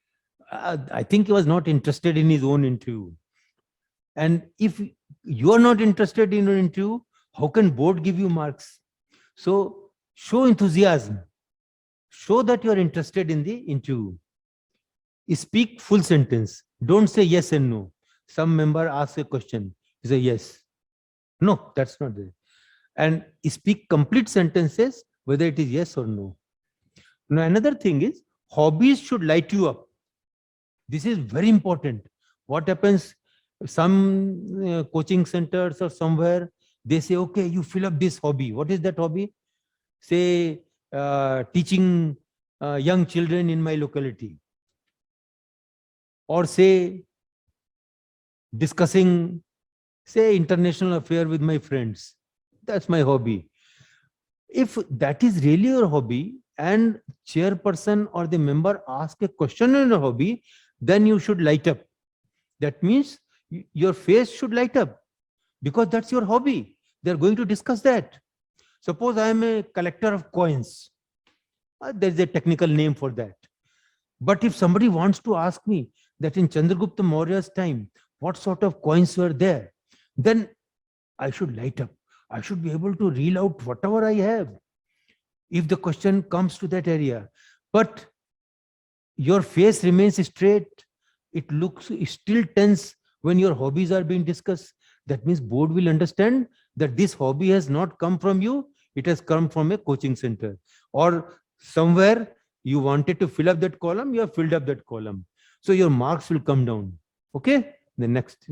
I think he was not interested in his own interview. And if you are not interested in an interview, how can board give you marks? So show enthusiasm. show that you're interested in the interview. Speak full sentence. Don't say yes and no. Some member asks a question. You say yes. No, that's not it. And speak complete sentences, whether it is yes or no. Now, another thing is, hobbies should light you up. This is very important. What happens, some coaching centers or somewhere, they say, okay, you fill up this hobby. What is that hobby? Say, teaching young children in my locality. Or say, discussing, say, international affair with my friends. That's my hobby. If that is really your hobby and chairperson or the member ask a question on your hobby, then you should light up. That means your face should light up because that's your hobby. They're going to discuss that. Suppose I am a collector of coins. There's a technical name for that. But if somebody wants to ask me that in Chandragupta Maurya's time, what sort of coins were there, then I should light up. I should be able to reel out whatever I have if the question comes to that area. But your face remains straight. It looks still tense when your hobbies are being discussed. That means board will understand that this hobby has not come from you. It has come from a coaching center or somewhere you wanted to fill up that column. You have filled up that column. So your marks will come down. Okay. The next.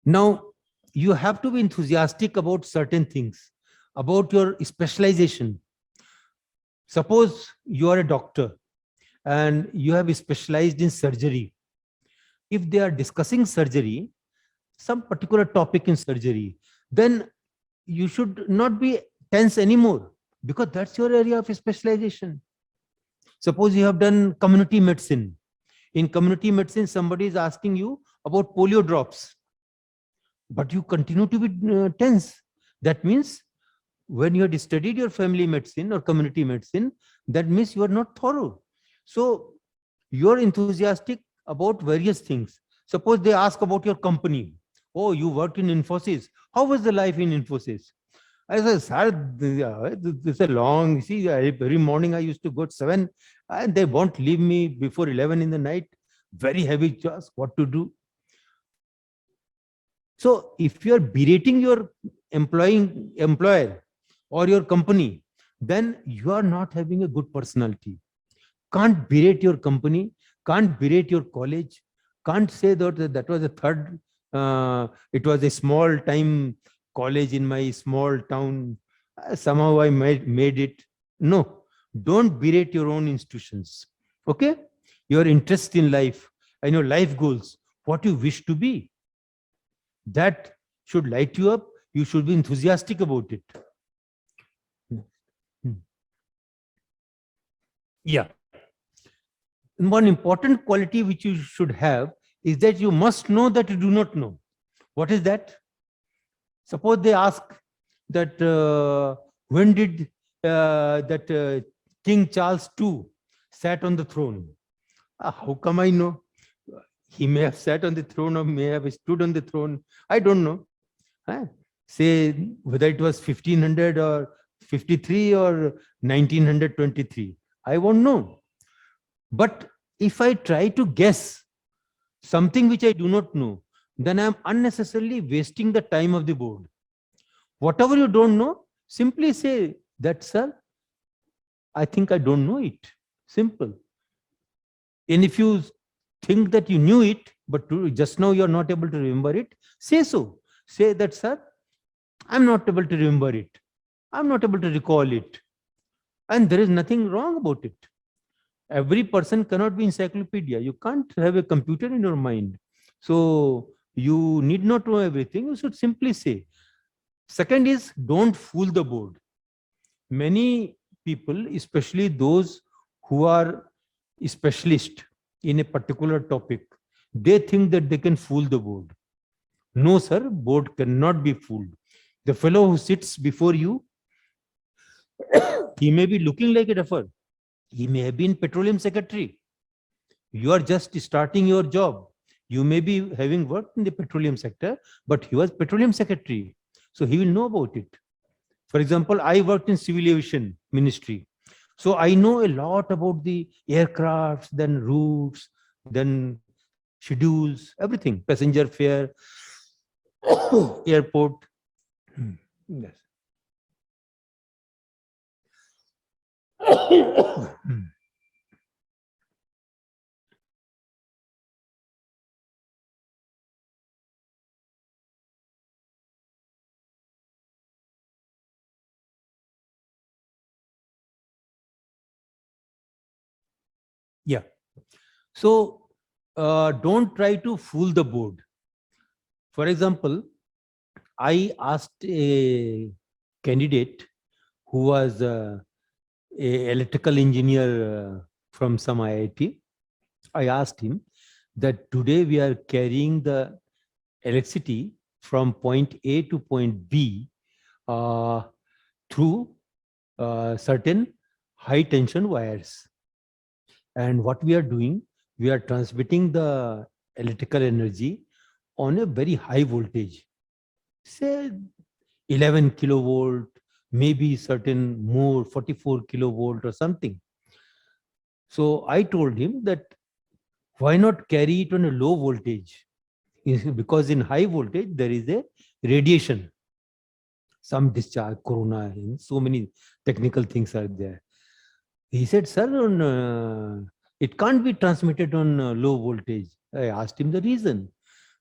Now, you have to be enthusiastic about certain things, about your specialization. Suppose you are a doctor and you have specialized in surgery. If they are discussing surgery, some particular topic in surgery, then you should not be tense anymore because that's your area of specialization. Suppose you have done community medicine. In community medicine, somebody is asking you about polio drops, but you continue to be tense. That means when you had studied your family medicine or community medicine, that means you are not thorough. So you're enthusiastic about various things. Suppose they ask about your company. Oh, you worked in Infosys. How was the life in Infosys? I said, sir, this is a long, see, every morning I used to go at 7 and they won't leave me before 11 in the night. Very heavy chores, what to do? So if you're berating your employer or your company, then you are not having a good personality. Can't berate your company, can't berate your college, can't say that was a third, it was a small time college in my small town. Somehow I made it. No, don't berate your own institutions. Okay? Your interest in life and your life goals, what you wish to be. That should light you up. You should be enthusiastic about it. Yeah. One important quality which you should have is that you must know that you do not know. What is that? Suppose they ask that when did King Charles II sat on the throne? How come I know? He may have sat on the throne or may have stood on the throne. I don't know. Say whether it was 1500 or 53 or 1923. I won't know. But if I try to guess something which I do not know, then I am unnecessarily wasting the time of the board. Whatever you don't know, simply say that, sir, I think I don't know it. Simple. And if you think that you knew it, but just now you're not able to remember it, say so. Say that, sir, I'm not able to remember it. I'm not able to recall it. And there is nothing wrong about it. Every person cannot be encyclopedia. You can't have a computer in your mind. So you need not know everything. You should simply say. Second is, don't fool the board. Many people, especially those who are specialists in a particular topic, they think that they can fool the board. No, sir, board cannot be fooled. The fellow who sits before you, he may be looking like a duffer. He may have been petroleum secretary. You are just starting your job. You may be having worked in the petroleum sector, but he was petroleum secretary. So he will know about it. For example, I worked in civil aviation ministry. So I know a lot about the aircrafts, then routes, then schedules, everything, passenger fare, airport. Yes. Yeah. So don't try to fool the board. For example, I asked a candidate who was a electrical engineer from some IIT. I asked him that today we are carrying the electricity from point A to point B uh, through certain high tension wires. And what we are doing, we are transmitting the electrical energy on a very high voltage, say 11 kilovolt, maybe certain more 44 kilovolt or something. So I told him that why not carry it on a low voltage? Because in high voltage there is a radiation, some discharge, corona, and so many technical things are there. He said, sir, it can't be transmitted on low voltage. I asked him the reason.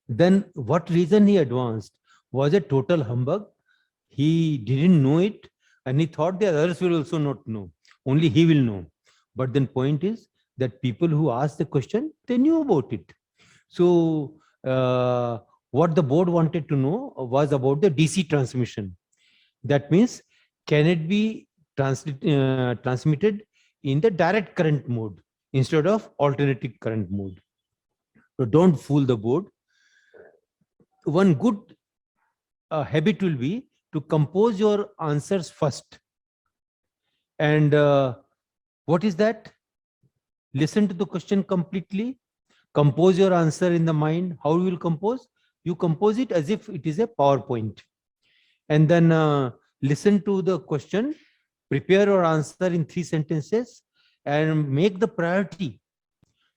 Then what reason he advanced was a total humbug. He didn't know it, and he thought the others will also not know. Only he will know. But then point is that people who asked the question, they knew about it. So what the board wanted to know was about the DC transmission. That means, can it be transmitted in the direct current mode instead of alternating current mode? So don't fool the board. One good habit will be to compose your answers first. And what is that? Listen to the question completely. Compose your answer in the mind. How you will compose? You compose it as if it is a PowerPoint. And then listen to the question, prepare your answer in 3 sentences, and make the priority.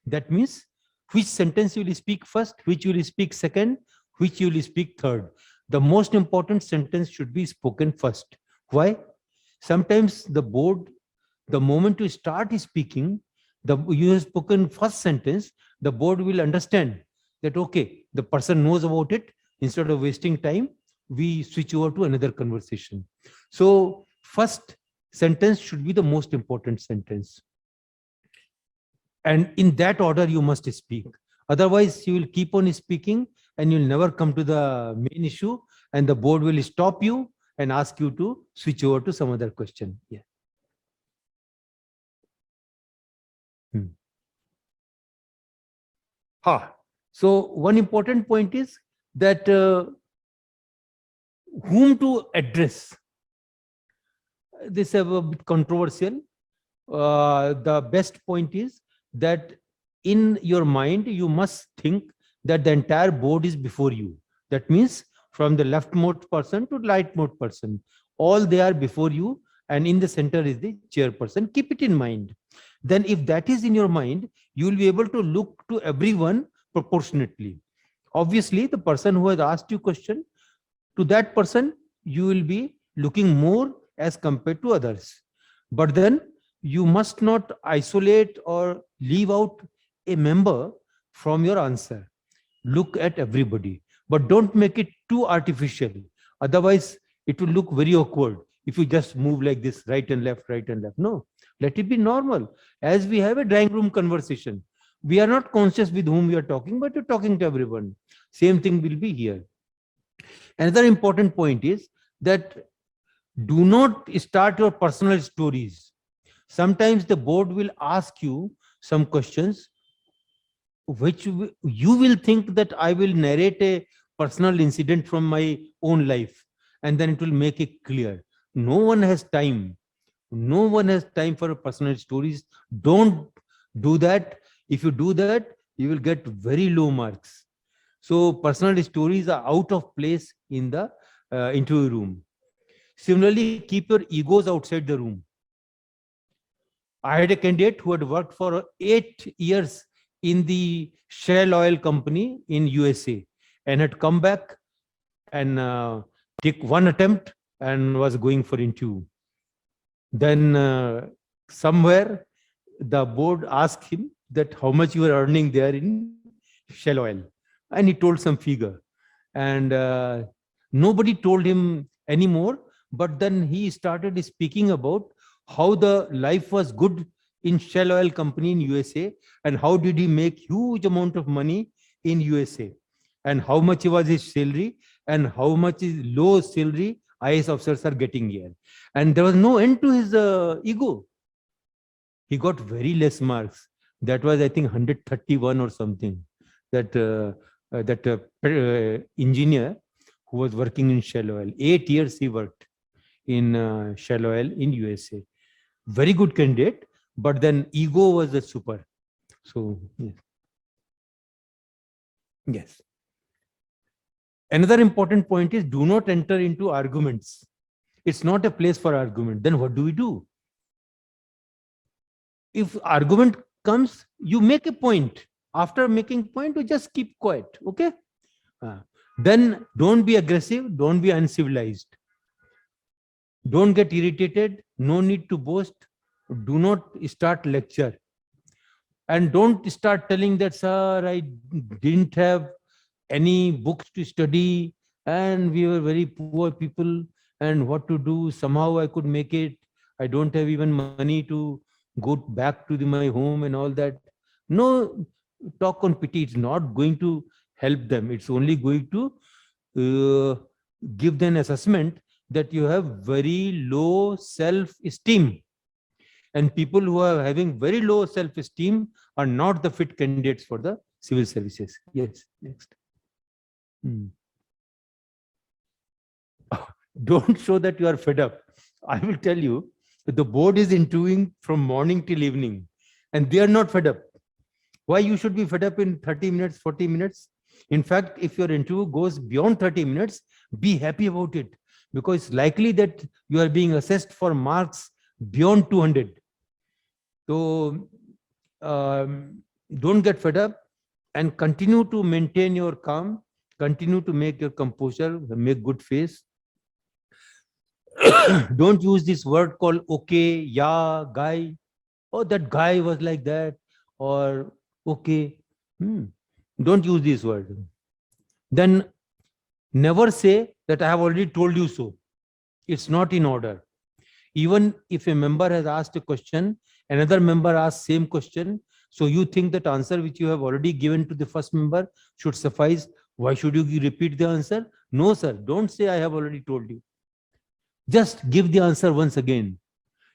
That means which sentence you will speak first, which you will speak second, which you will speak third. The most important sentence should be spoken first. Why? Sometimes the board, the moment you start speaking, you have spoken first sentence, the board will understand that, okay, the person knows about it. Instead of wasting time, we switch over to another conversation. So first sentence should be the most important sentence. And in that order, you must speak. Otherwise, you will keep on speaking and you'll never come to the main issue, and the board will stop you and ask you to switch over to some other question. Yeah. So one important point is that whom to address. This is a bit controversial. The best point is that in your mind, you must think that the entire board is before you. That means from the leftmost person to rightmost person, all they are before you, and in the center is the chairperson. Keep it in mind. Then if that is in your mind, you will be able to look to everyone proportionately. Obviously, the person who has asked you question, to that person, you will be looking more as compared to others. But then you must not isolate or leave out a member from your answer. Look at everybody, but don't make it too artificial. Otherwise, it will look very awkward if you just move like this, right and left, right and left. No, let it be normal. As we have a drawing room conversation, we are not conscious with whom we are talking, but you're talking to everyone. Same thing will be here. Another important point is that do not start your personal stories. Sometimes the board will ask you some questions which you will think that I will narrate a personal incident from my own life, and then it will make it clear. No one has time. No one has time for personal stories. Don't do that. If you do that, you will get very low marks. So personal stories are out of place in the interview room. Similarly, keep your egos outside the room. I had a candidate who had worked for 8 years in the Shell oil company in USA and had come back and take one attempt and was going for interview. Then somewhere the board asked him that how much you were earning there in Shell oil, and he told some figure, and nobody told him anymore. But then he started speaking about how the life was good in Shell oil company in USA, and how did he make huge amount of money in USA, and how much was his salary, and how much is low salary IAS officers are getting here. And there was no end to his ego. He got very less marks. That was, I think, 131 or something. That engineer who was working in Shell oil, 8 years he worked in Shell oil in USA. Very good candidate, but then ego was the super. So yes. Yes. Another important point is do not enter into arguments. It's not a place for argument. Then what do we do? If argument comes, you make a point. After making point, you just keep quiet. Okay. Then don't be aggressive. Don't be uncivilized. Don't get irritated. No need to boast. Do not start lecture. And don't start telling that, sir, I didn't have any books to study and we were very poor people and what to do. Somehow I could make it. I don't have even money to go back to my home and all that. No, talk on pity. It's not going to help them. It's only going to give them an assessment that you have very low self-esteem. And people who are having very low self-esteem are not the fit candidates for the civil services. Yes, next. Don't show that you are fed up. I will tell you, the board is interviewing from morning till evening, and they are not fed up. Why you should be fed up in 30 minutes, 40 minutes? In fact, if your interview goes beyond 30 minutes, be happy about it, because it's likely that you are being assessed for marks beyond 200. So don't get fed up and continue to maintain your calm, continue to make your composure, make good face. Don't use this word called okay, yeah, guy. Oh, that guy was like that, or okay. Don't use this word. Then never say that I have already told you so. It's not in order. Even if a member has asked a question, another member asks same question. So you think that answer which you have already given to the first member should suffice. Why should you repeat the answer? No, sir. Don't say I have already told you. Just give the answer once again.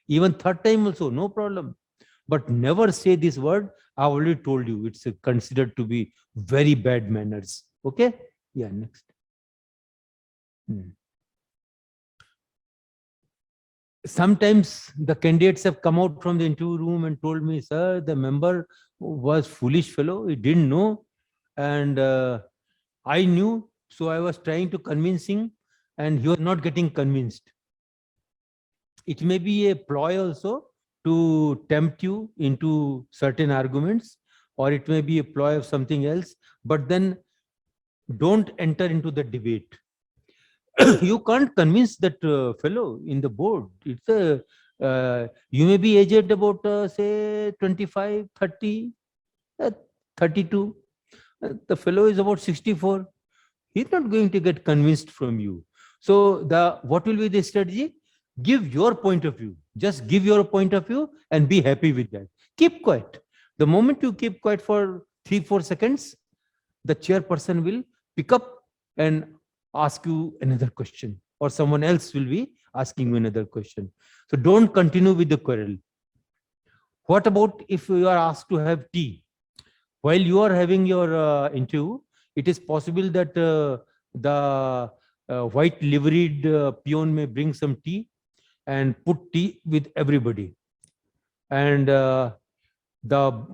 Even third time also, no problem. But never say this word, I already told you. It's considered to be very bad manners. Okay? Yeah, next. Sometimes the candidates have come out from the interview room and told me, sir, the member was foolish fellow. He didn't know. And I knew. So I was trying to convince him and he was not getting convinced. It may be a ploy also to tempt you into certain arguments, or it may be a ploy of something else, but then don't enter into the debate. You can't convince that fellow in the board. It's a, you may be aged about say 25, 30, 32. The fellow is about 64. He's not going to get convinced from you. So what will be the strategy? Give your point of view. Just give your point of view and be happy with that. Keep quiet. The moment you keep quiet for 3-4 seconds, the chairperson will pick up and ask you another question, or someone else will be asking you another question. So don't continue with the quarrel. What about if you are asked to have tea? While you are having your interview, it is possible that the white liveried peon may bring some tea and put tea with everybody. And the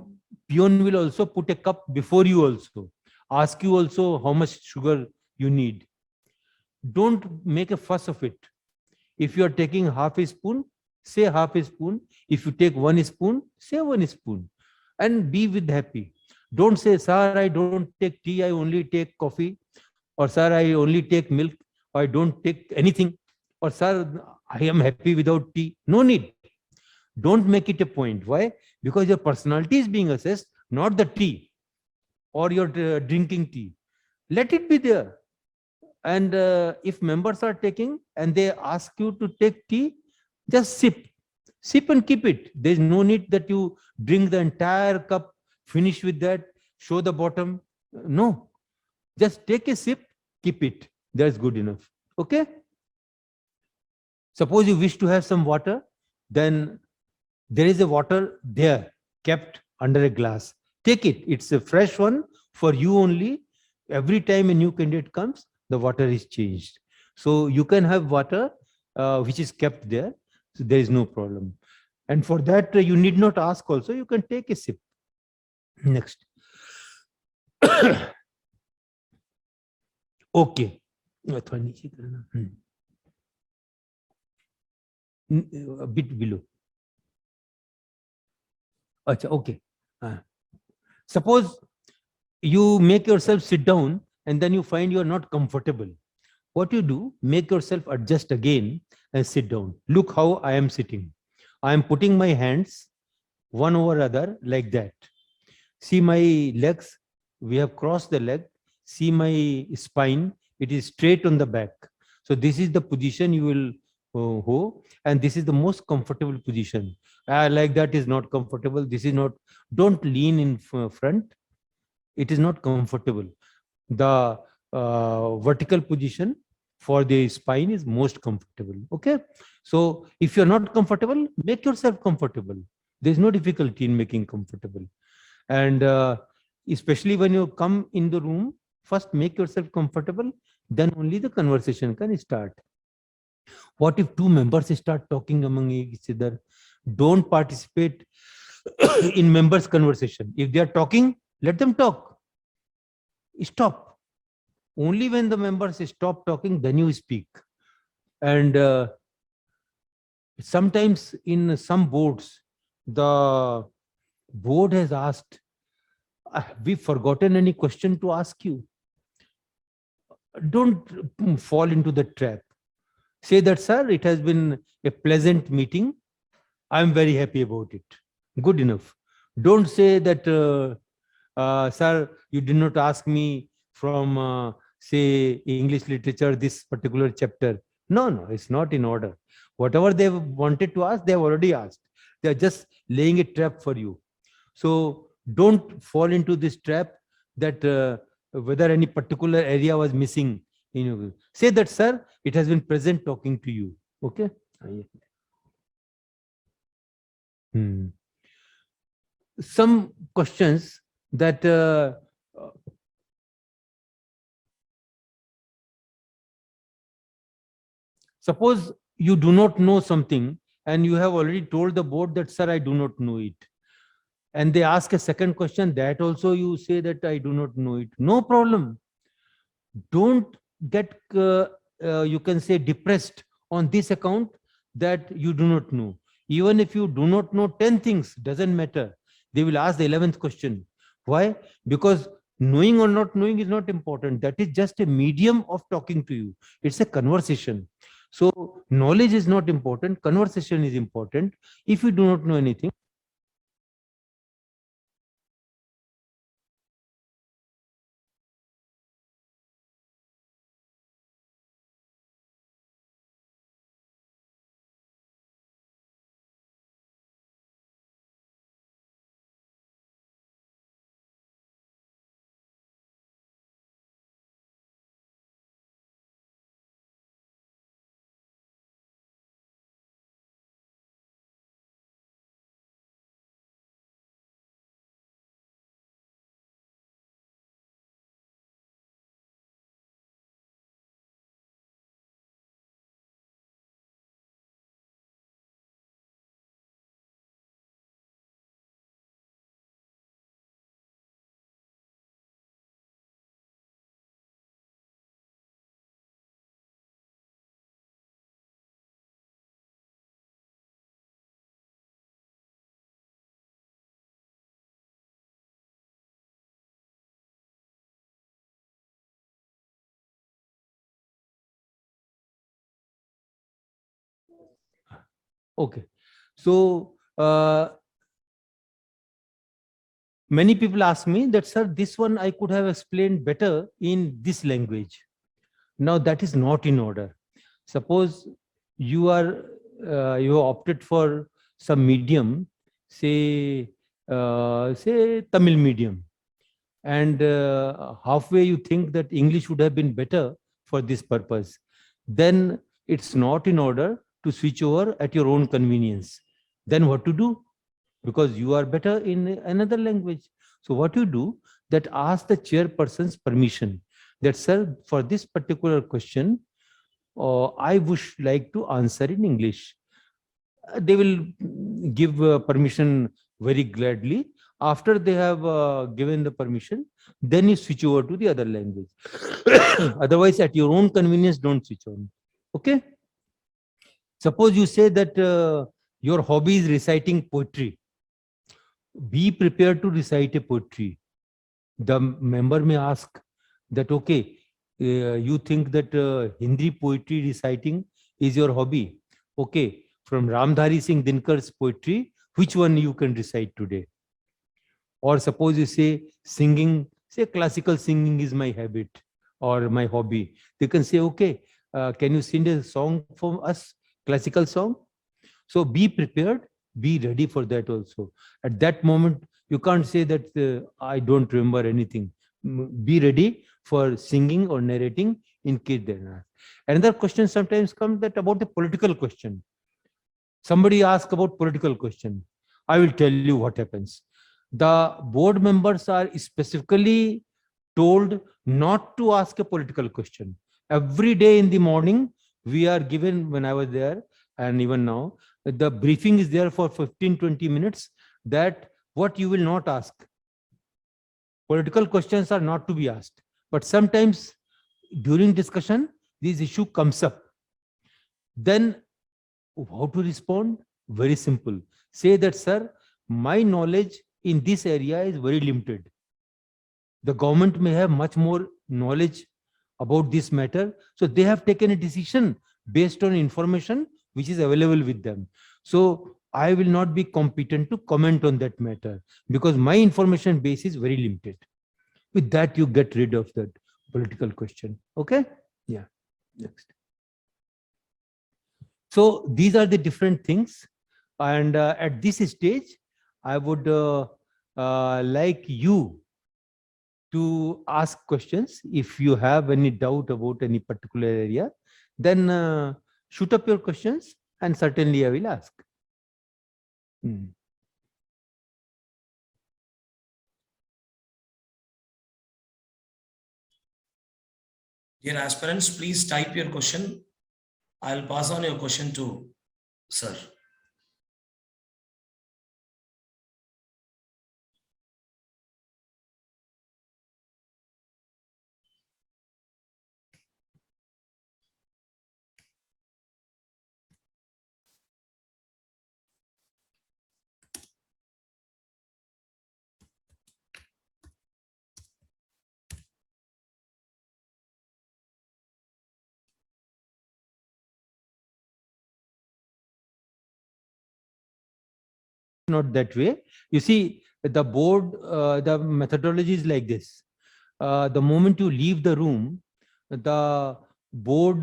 peon will also put a cup before you also, ask you also how much sugar you need. Don't make a fuss of it. If you are taking half a spoon, say half a spoon. If you take 1 spoon, say 1 spoon, and be with happy. Don't say, sir, I don't take tea, I only take coffee, or sir, I only take milk, or I don't take anything, or sir, I am happy without tea. No need. Don't make it a point. Why? Because your personality is being assessed, not the tea or your drinking tea. Let it be there. And if members are taking and they ask you to take tea, just sip and keep it. There's no need that you drink the entire cup, finish with that, show the bottom. No, just take a sip, keep it. That's good enough. Okay. Suppose you wish to have some water, then there is a water there kept under a glass. Take it. It's a fresh one for you only. Every time a new candidate comes, the water is changed. So you can have water which is kept there. So there is no problem. And for that, you need not ask also. You can take a sip. Next. Okay. A bit below. Achha, okay. Suppose you make yourself sit down and then you find you are not comfortable. What you do, make yourself adjust again and sit down. Look how I am sitting. I am putting my hands one over other like that. See my legs, we have crossed the leg. See my spine, it is straight on the back. So this is the position you will hold, and this is the most comfortable position. Like that is not comfortable. This is not, don't lean in front. It is not comfortable. The vertical position for the spine is most comfortable. Okay. So if you're not comfortable, make yourself comfortable. There's no difficulty in making comfortable. And especially when you come in the room, first make yourself comfortable, then only the conversation can start. What if two members start talking among each other? Don't participate in members' conversation. If they are talking, let them talk. Stop. Only when the members stop talking, then you speak. And sometimes in some boards, the board has asked, have we forgotten any question to ask you? Don't fall into the trap. Say that, sir, it has been a pleasant meeting. I'm very happy about it. Good enough. Don't say that, sir, you did not ask me from, say, English literature, this particular chapter. No, it's not in order. Whatever they wanted to ask, they have already asked. They are just laying a trap for you. So don't fall into this trap that whether any particular area was missing. Say that, sir, it has been present talking to you. Okay. Some questions that suppose you do not know something and you have already told the board that, sir, I do not know it. And they ask a second question, that also you say that I do not know it. No problem. Don't get, you can say, depressed on this account that you do not know. Even if you do not know 10 things, doesn't matter. They will ask the 11th question. Why? Because knowing or not knowing is not important. That is just a medium of talking to you. It's a conversation. So knowledge is not important. Conversation is important. If you do not know anything, Okay. So many people ask me that, sir, this one I could have explained better in this language. Now that is not in order. Suppose you are you have opted for some medium, say Tamil medium, and halfway you think that English would have been better for this purpose, then it's not in order to switch over at your own convenience. Then what to do? Because you are better in another language. So what you do, that ask the chairperson's permission that, sir, for this particular question, I would like to answer in English. They will give permission very gladly. After they have given the permission, then you switch over to the other language. Otherwise, at your own convenience, don't switch on. Okay. Suppose you say that your hobby is reciting poetry. Be prepared to recite a poetry. The member may ask that, okay, you think that Hindi poetry reciting is your hobby. Okay, from Ramdhari Singh Dinkar's poetry, which one you can recite today? Or suppose you say singing, say classical singing is my habit or my hobby. They can say, okay, can you sing a song for us, classical song? So be prepared, be ready for that also. At that moment, you can't say that I don't remember anything. Be ready for singing or narrating in case they're. Another question sometimes comes that about the political question. Somebody asks about political question. I will tell you what happens. The board members are specifically told not to ask a political question. Every day in the morning, we are given, when I was there, and even now, the briefing is there for 15-20 minutes that what you will not ask. Political questions are not to be asked. But sometimes during discussion, this issue comes up. Then how to respond? Very simple. Say that, sir, my knowledge in this area is very limited. The government may have much more knowledge about this matter. So they have taken a decision based on information which is available with them. So I will not be competent to comment on that matter because my information base is very limited. With that, you get rid of that political question. Okay? Yeah. Next. So these are the different things. And at this stage, I would like you to ask questions. If you have any doubt about any particular area, then shoot up your questions and certainly I will ask. Dear aspirants, please type your question. I'll pass on your question to sir. Not that way. You see, the board, the methodology is like this. The moment you leave the room, the board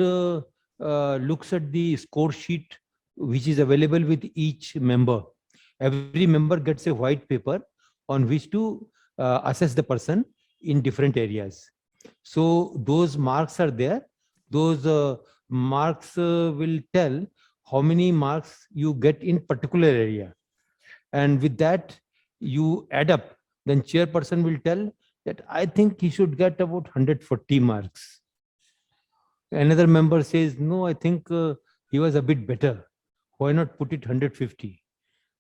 looks at the score sheet which is available with each member. Every member gets a white paper on which to assess the person in different areas. So those marks are there. Those marks will tell how many marks you get in particular area. And with that, you add up. Then chairperson will tell that I think he should get about 140 marks. Another member says, no, I think he was a bit better. Why not put it 150?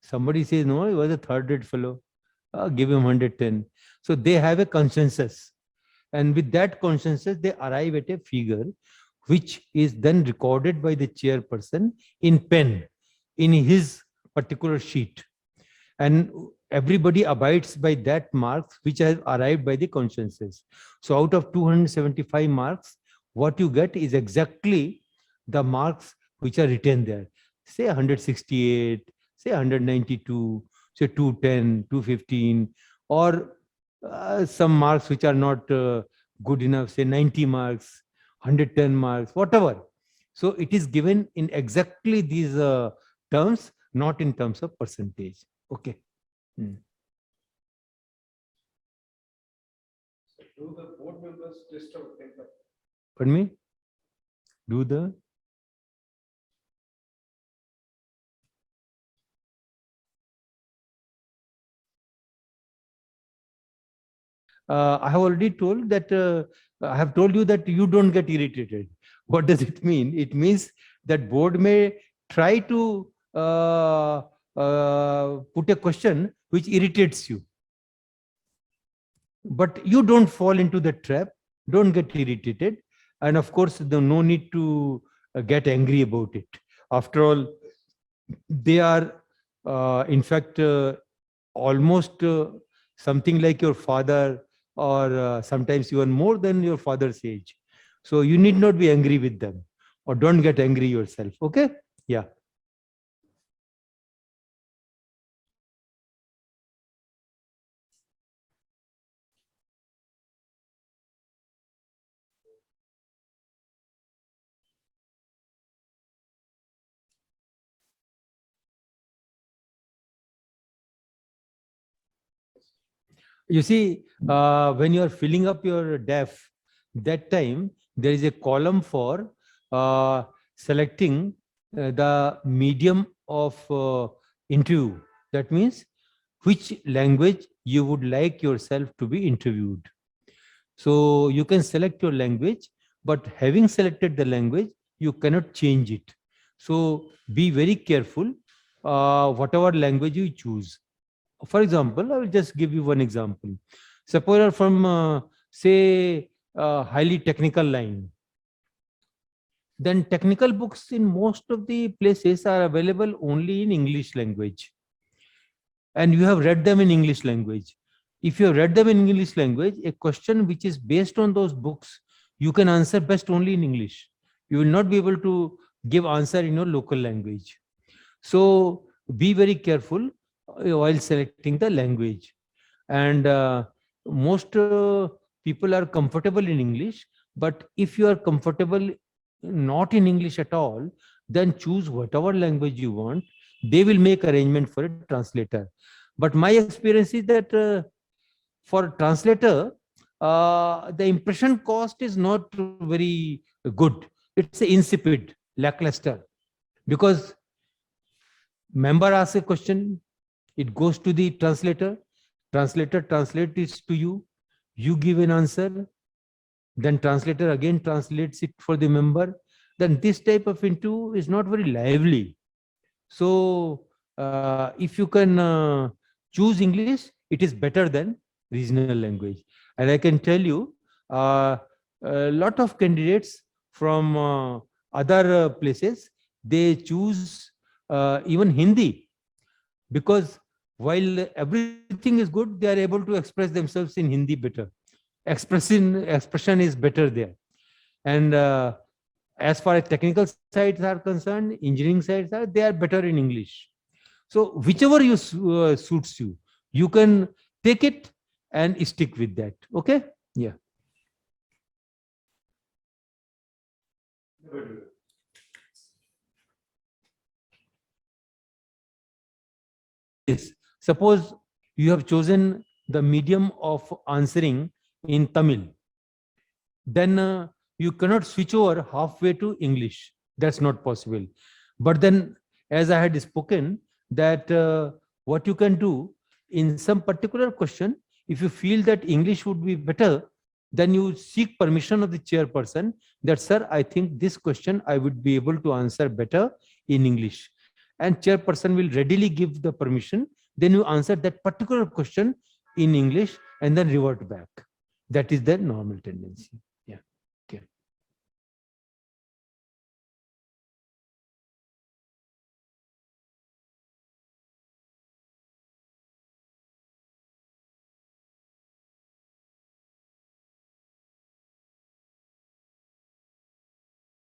Somebody says, no, he was a third rate fellow. Give him 110. So they have a consensus. And with that consensus, they arrive at a figure which is then recorded by the chairperson in pen in his particular sheet. And everybody abides by that marks which has arrived by the consensus. So out of 275 marks, what you get is exactly the marks which are written there. say 168, say 192, say 210, 215, or some marks which are not good enough, say 90 marks, 110 marks, whatever. So it is given in exactly these terms, not in terms of percentage. Okay. Do the board members test our paper? Pardon me? Do the I have already told that I have told you that you don't get irritated. What does it mean? It means that board may try to put a question which irritates you, but you don't fall into the trap. Don't get irritated, and of course, there's no need to get angry about it. After all, they are, in fact, almost something like your father, or sometimes even more than your father's age. So you need not be angry with them, or don't get angry yourself. Okay? Yeah. You see, when you are filling up your def, that time there is a column for selecting the medium of interview. That means which language you would like yourself to be interviewed. So you can select your language, but having selected the language, you cannot change it. So be very careful whatever language you choose. For example, I will just give you one example. Suppose you're from, say, highly technical line. Then technical books in most of the places are available only in English language. And you have read them in English language. If you have read them in English language, a question which is based on those books, you can answer best only in English. You will not be able to give answer in your local language. So be very careful while selecting the language. And most people are comfortable in English, but if you are comfortable not in English at all, then choose whatever language you want. They will make arrangement for a translator. But my experience is that for translator, the impression cost is not very good. It's insipid, lackluster, because member asks a question, it goes to the translator translates it to you, you give an answer, then translator again translates it for the member. Then this type of interview is not very lively. So if you can choose English, it is better than regional language. And I can tell you, a lot of candidates from other places, they choose even Hindi, because while everything is good, they are able to express themselves in Hindi better. Expression is better there. And as far as technical sides are concerned, engineering sides are, they are better in English. So whichever you suits you, you can take it and stick with that. Okay? Yeah. Yes. Suppose you have chosen the medium of answering in Tamil, then you cannot switch over halfway to English. That's not possible. But then, as I had spoken, that what you can do in some particular question, if you feel that English would be better, then you seek permission of the chairperson that, sir, I think this question I would be able to answer better in English. And chairperson will readily give the permission. Then you answer that particular question in English and then revert back. That is the normal tendency. Yeah. Okay.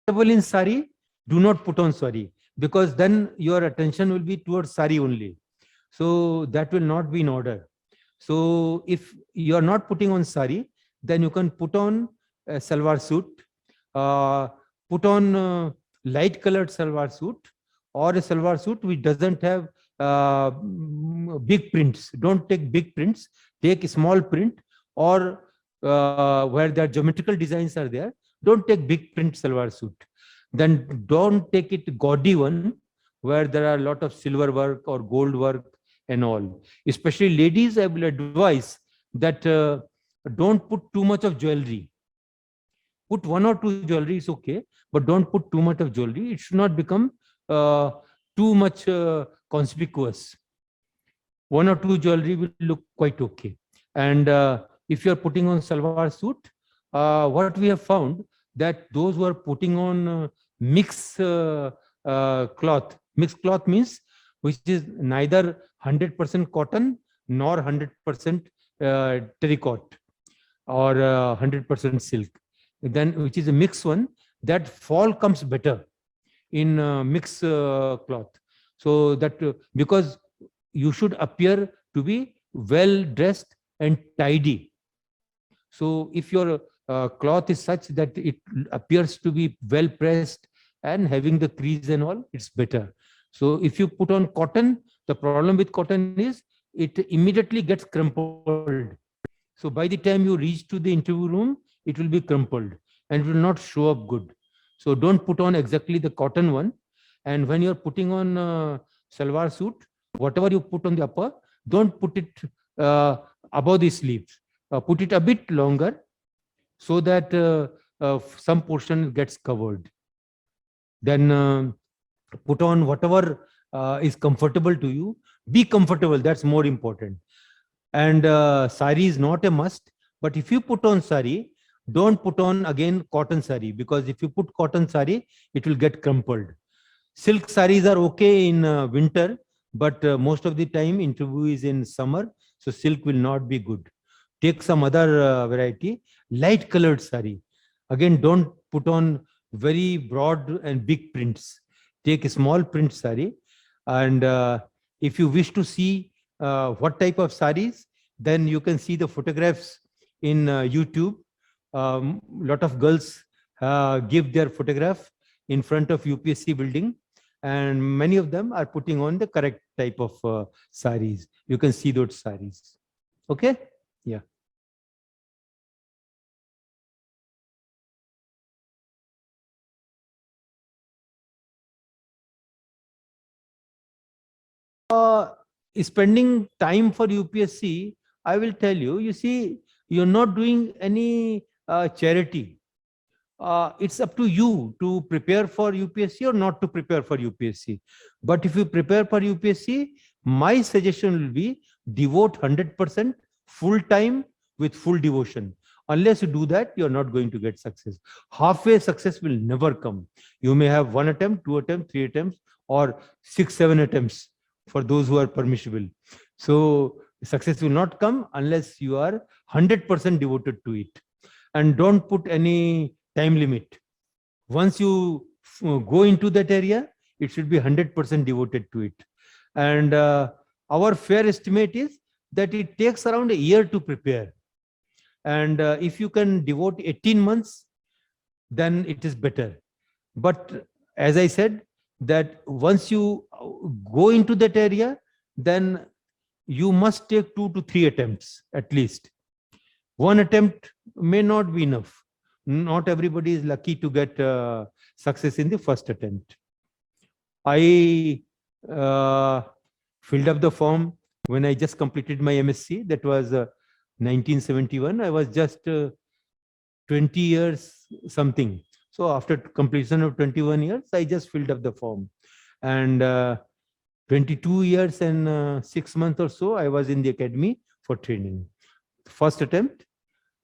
In sari, do not put on sari. because then your attention will be towards sari only. So that will not be in order. So if you are not putting on sari, then you can put on a salwar suit, uh, put on light colored salwar suit, or a salwar suit which doesn't have big prints. Don't take big prints, take a small print, or where the geometrical designs are there, don't take big print salwar suit. Then don't take it gaudy one where there are a lot of silver work or gold work and all. Especially ladies, I will advise that don't put too much of jewelry. Put one or two jewelry is okay, but don't put too much of jewelry. It should not become uh, too much conspicuous. One or two jewelry will look quite okay. And if you're putting on salwar suit, what we have found that those who are putting on mixed cloth means which is neither 100% cotton nor 100% terracotta or 100% silk, then which is a mixed one, that fall comes better in mixed cloth. So that because you should appear to be well dressed and tidy. So if your cloth is such that it appears to be well pressed and having the crease and all, it's better. So if you put on cotton, the problem with cotton is it immediately gets crumpled. So by the time you reach to the interview room, it will be crumpled and it will not show up good. So don't put on exactly the cotton one. And when you're putting on salwar suit, whatever you put on the upper, don't put it above the sleeves. Put it a bit longer so that some portion gets covered. Then put on whatever is comfortable to you. Be comfortable. That's more important. And sari is not a must. But if you put on sari, don't put on again cotton sari, because if you put cotton sari, it will get crumpled. Silk saris are okay in winter, but most of the time interview is in summer, so silk will not be good. Take some other variety, light colored sari. Again, don't put on very broad and big prints. Take a small print sari. And if you wish to see what type of saris, then you can see the photographs in YouTube. Lot of girls give their photograph in front of UPSC building, and many of them are putting on the correct type of saris. You can see those saris. Okay? Yeah. Spending time for UPSC, I will tell you, you see, you're not doing any charity. It's up to you to prepare for UPSC or not to prepare for UPSC. But if you prepare for UPSC, my suggestion will be devote 100% full time with full devotion. Unless you do that, you're not going to get success. Halfway success will never come. You may have 1 attempt, 2 attempts, 3 attempts, or 6, 7 attempts for those who are permissible. So success will not come unless you are 100% devoted to it. And don't put any time limit. Once you go into that area, it should be 100% devoted to it. And our fair estimate is that it takes around a year to prepare. And if you can devote 18 months, then it is better. But as I said, that once you go into that area, then you must take 2 to 3 attempts at least. 1 attempt may not be enough. Not everybody is lucky to get success in the first attempt. I filled up the form when I just completed my MSc. That was 1971. I was just 20 years something. So after completion of 21 years, I just filled up the form. And 22 years and 6 months or so, I was in the academy for training. First attempt,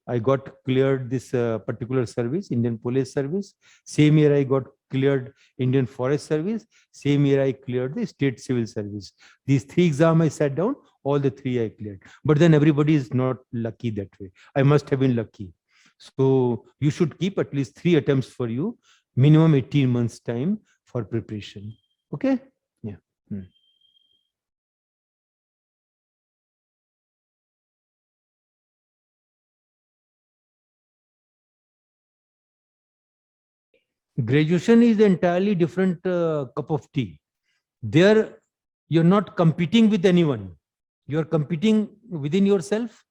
I got cleared this particular service, Indian Police Service. Same year I got cleared Indian Forest Service. Same year I cleared the State Civil Service. These 3 exams I sat down, all the 3 I cleared. But then everybody is not lucky that way. I must have been lucky. So you should keep at least 3 attempts for you, minimum 18 months time for preparation. Okay. Yeah. Graduation is entirely different cup of tea. There, you're not competing with anyone. You're competing within yourself.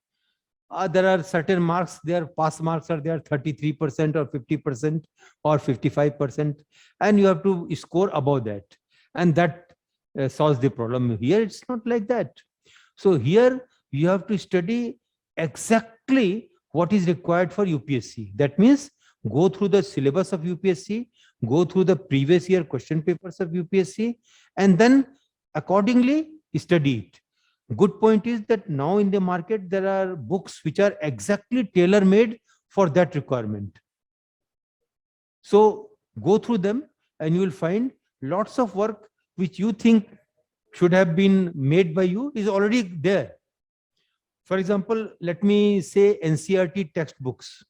There are certain marks there, pass marks are there 33% or 50% or 55%, and you have to score above that. And that solves the problem. Here, it's not like that. So here, you have to study exactly what is required for UPSC. That means go through the syllabus of UPSC, go through the previous year question papers of UPSC, and then accordingly study it. Good point is that now in the market, there are books which are exactly tailor-made for that requirement. So go through them and you will find lots of work which you think should have been made by you is already there. For example, let me say NCERT textbooks.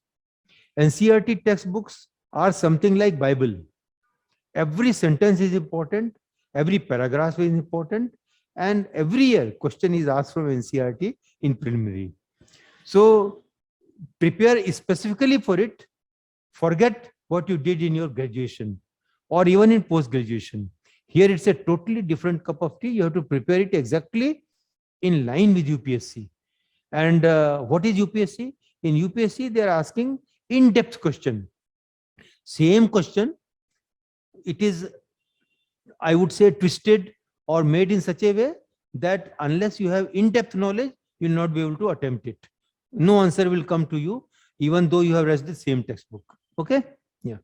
NCERT textbooks are something like Bible. Every sentence is important, every paragraph is important, and every year question is asked from NCERT in preliminary. So prepare specifically for it. Forget what you did in your graduation or even in post-graduation. Here it's a totally different cup of tea. You have to prepare it exactly in line with UPSC. And what is UPSC? In UPSC, they are asking in-depth question. Same question. It is, I would say, twisted or made in such a way that unless you have in-depth knowledge, you will not be able to attempt it. No answer will come to you, even though you have read the same textbook. Okay? Yeah.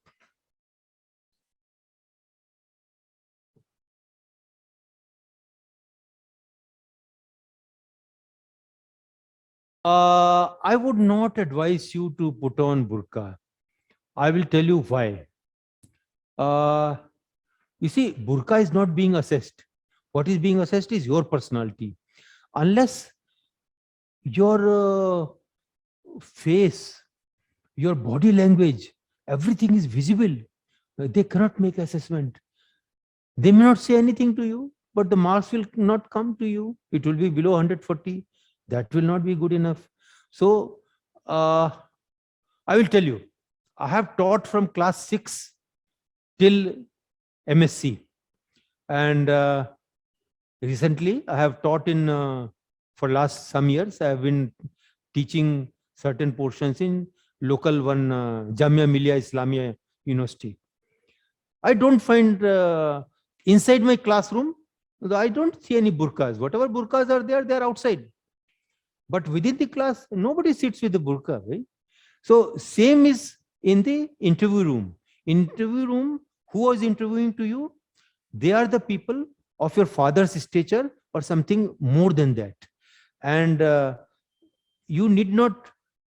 I would not advise you to put on burqa. I will tell you why. You see, burqa is not being assessed. What is being assessed is your personality. Unless your face, your body language, everything is visible, they cannot make assessment. They may not say anything to you, but the marks will not come to you. It will be below 140. That will not be good enough. So I will tell you, I have taught from class 6 till MSc. And recently I have taught in, for last some years, I have been teaching certain portions in local one, Jamia Millia Islamia University. I don't find inside my classroom, I don't see any burqas. Whatever burqas are there, they are outside. But within the class, nobody sits with the burqa, right? So same is in the interview room. Interview room, who was interviewing to you? They are the people of your father's stature or something more than that. And you need not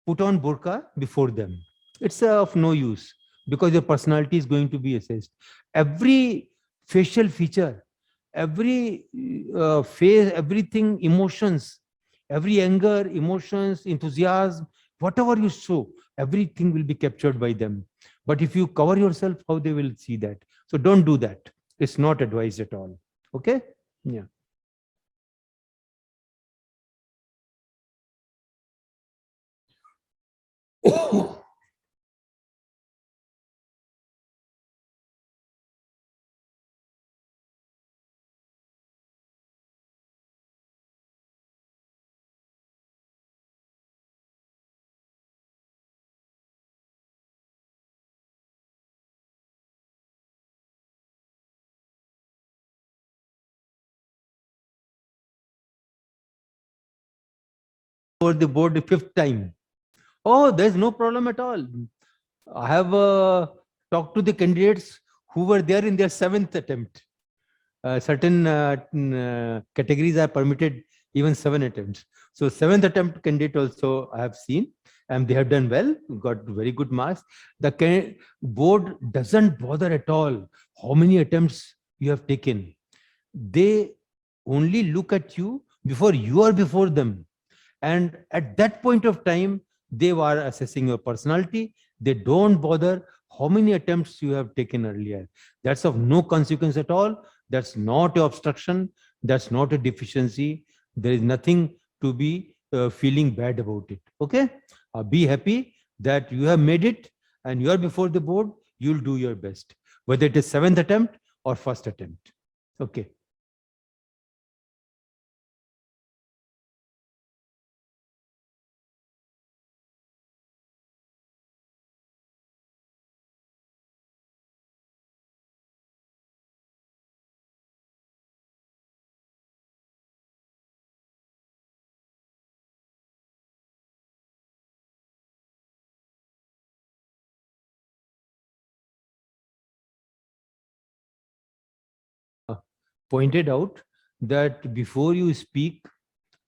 put on burqa before them. It's of no use because your personality is going to be assessed. Every facial feature, every face, everything, emotions, every anger, emotions, enthusiasm, whatever you show, everything will be captured by them. But if you cover yourself, how they will see that? So don't do that. It's not advised at all. Okay? Yeah. For the board the 5th time. Oh, there's no problem at all. I have talked to the candidates who were there in their 7th attempt. Certain categories are permitted even 7 attempts. So 7th attempt candidate also I have seen, and they have done well, got very good marks. The board doesn't bother at all how many attempts you have taken. They only look at you before you are before them. And at that point of time, they are assessing your personality. They don't bother how many attempts you have taken earlier. That's of no consequence at all. That's not an obstruction. That's not a deficiency. There is nothing to be feeling bad about it. Okay. Be happy that you have made it and you are before the board. You'll do your best, whether it is 7th attempt or 1st attempt. Okay. Pointed out that before you speak,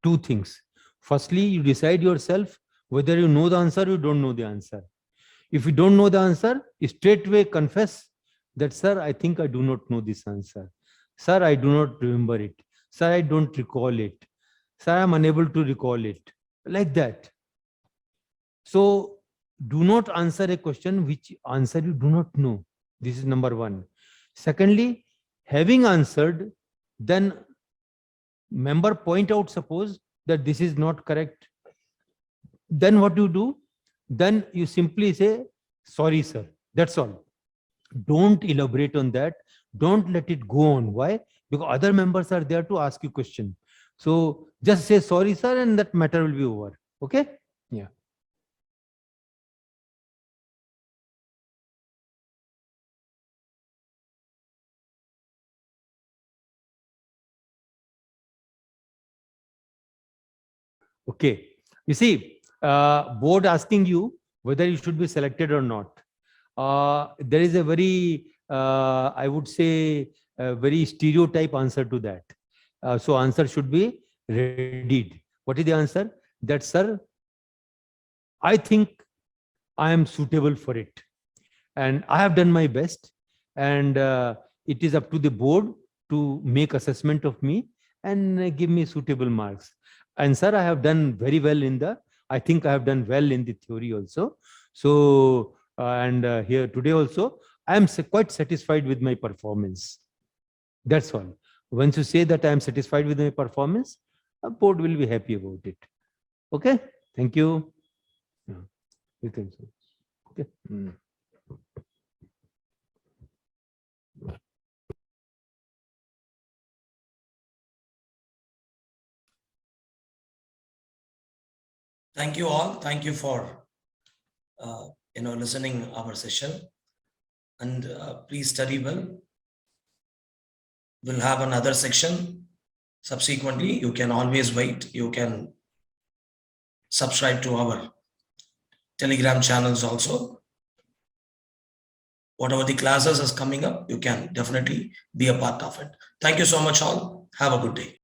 2 things. Firstly, you decide yourself whether you know the answer or you don't know the answer. If you don't know the answer, straightway confess that, sir, I think I do not know this answer. Sir, I do not remember it. Sir, I don't recall it. Sir, I am unable to recall it. Like that. So do not answer a question which answer you do not know. This is number 1. Secondly, having answered, then member point out, suppose that this is not correct. Then what you do? Then you simply say, sorry, sir. That's all. Don't elaborate on that. Don't let it go on. Why? Because other members are there to ask you question. So just say sorry, sir, and that matter will be over. Okay? Yeah. Okay. You see, board asking you whether you should be selected or not. There is a very, I would say, a very stereotype answer to that. So answer should be readied. What is the answer? That, sir, I think I am suitable for it. And I have done my best. And it is up to the board to make assessment of me and give me suitable marks. And sir, I have done very well I think I have done well in the theory also. So, here today also, I am quite satisfied with my performance. That's all. Once you say that I am satisfied with my performance, a board will be happy about it. Okay. Thank you. Yeah. You can say. Okay. Thank you all. Thank you for listening our session, and please study well. We'll have another section subsequently. You can always wait. You can subscribe to our Telegram channels also. Whatever the classes is coming up, you can definitely be a part of it. Thank you so much all. Have a good day.